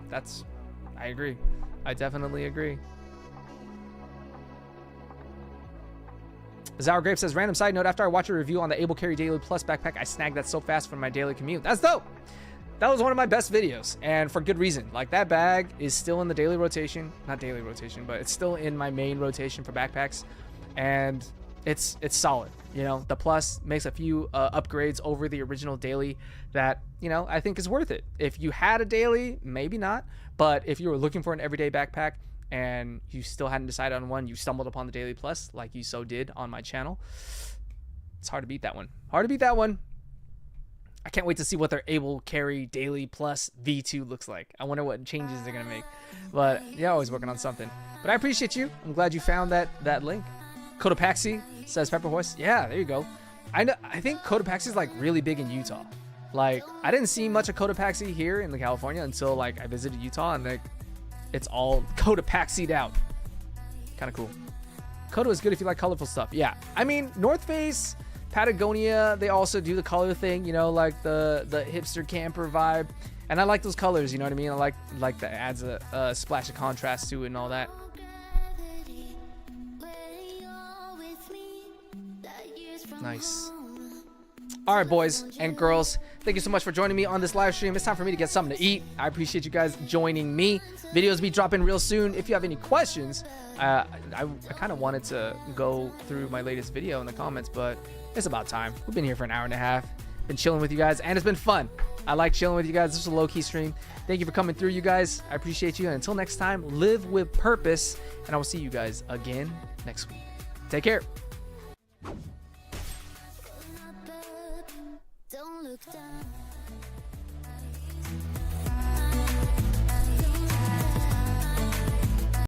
I agree. I definitely agree. Sour Grape says, random side note, after I watched a review on the Able Carry Daily Plus backpack, I snagged that so fast for my daily commute. That's dope. That was one of my best videos, and for good reason. Like, that bag is still in the daily rotation. Not daily rotation, but it's still in my main rotation for backpacks, and it's solid. You know, the Plus makes a few upgrades over the original daily that, you know, I think is worth it. If you had a daily, maybe not, but if you were looking for an everyday backpack, and you still hadn't decided on one, you stumbled upon the Daily Plus like you so did on my channel. It's hard to beat that one. Hard to beat that one. I can't wait to see what their Able Carry Daily Plus V2 looks like. I wonder what changes they're going to make. But yeah, always working on something. But I appreciate you. I'm glad you found that link. Cotopaxi says Pepper Horse. Yeah, there you go. I think Cotopaxi is like really big in Utah. Like, I didn't see much of Cotopaxi here in California until like I visited Utah, and like it's all Cotopaxi'd out. Kind of cool. Koto is good if you like colorful stuff. Yeah. I mean, North Face Patagonia, they also do the color thing, you know, like the hipster camper vibe. And I like those colors, you know what I mean? I like that adds a splash of contrast to it and all that. Nice. All right, boys and girls, thank you so much for joining me on this live stream. It's time for me to get something to eat. I appreciate you guys joining me. Videos be dropping real soon. If you have any questions, I kind of wanted to go through my latest video in the comments, but it's about time. We've been here for an hour and a half. Been chilling with you guys, and it's been fun. I like chilling with you guys. This is a low-key stream. Thank you for coming through, you guys. I appreciate you. And until next time, live with purpose, and I will see you guys again next week. Take care. Don't look down.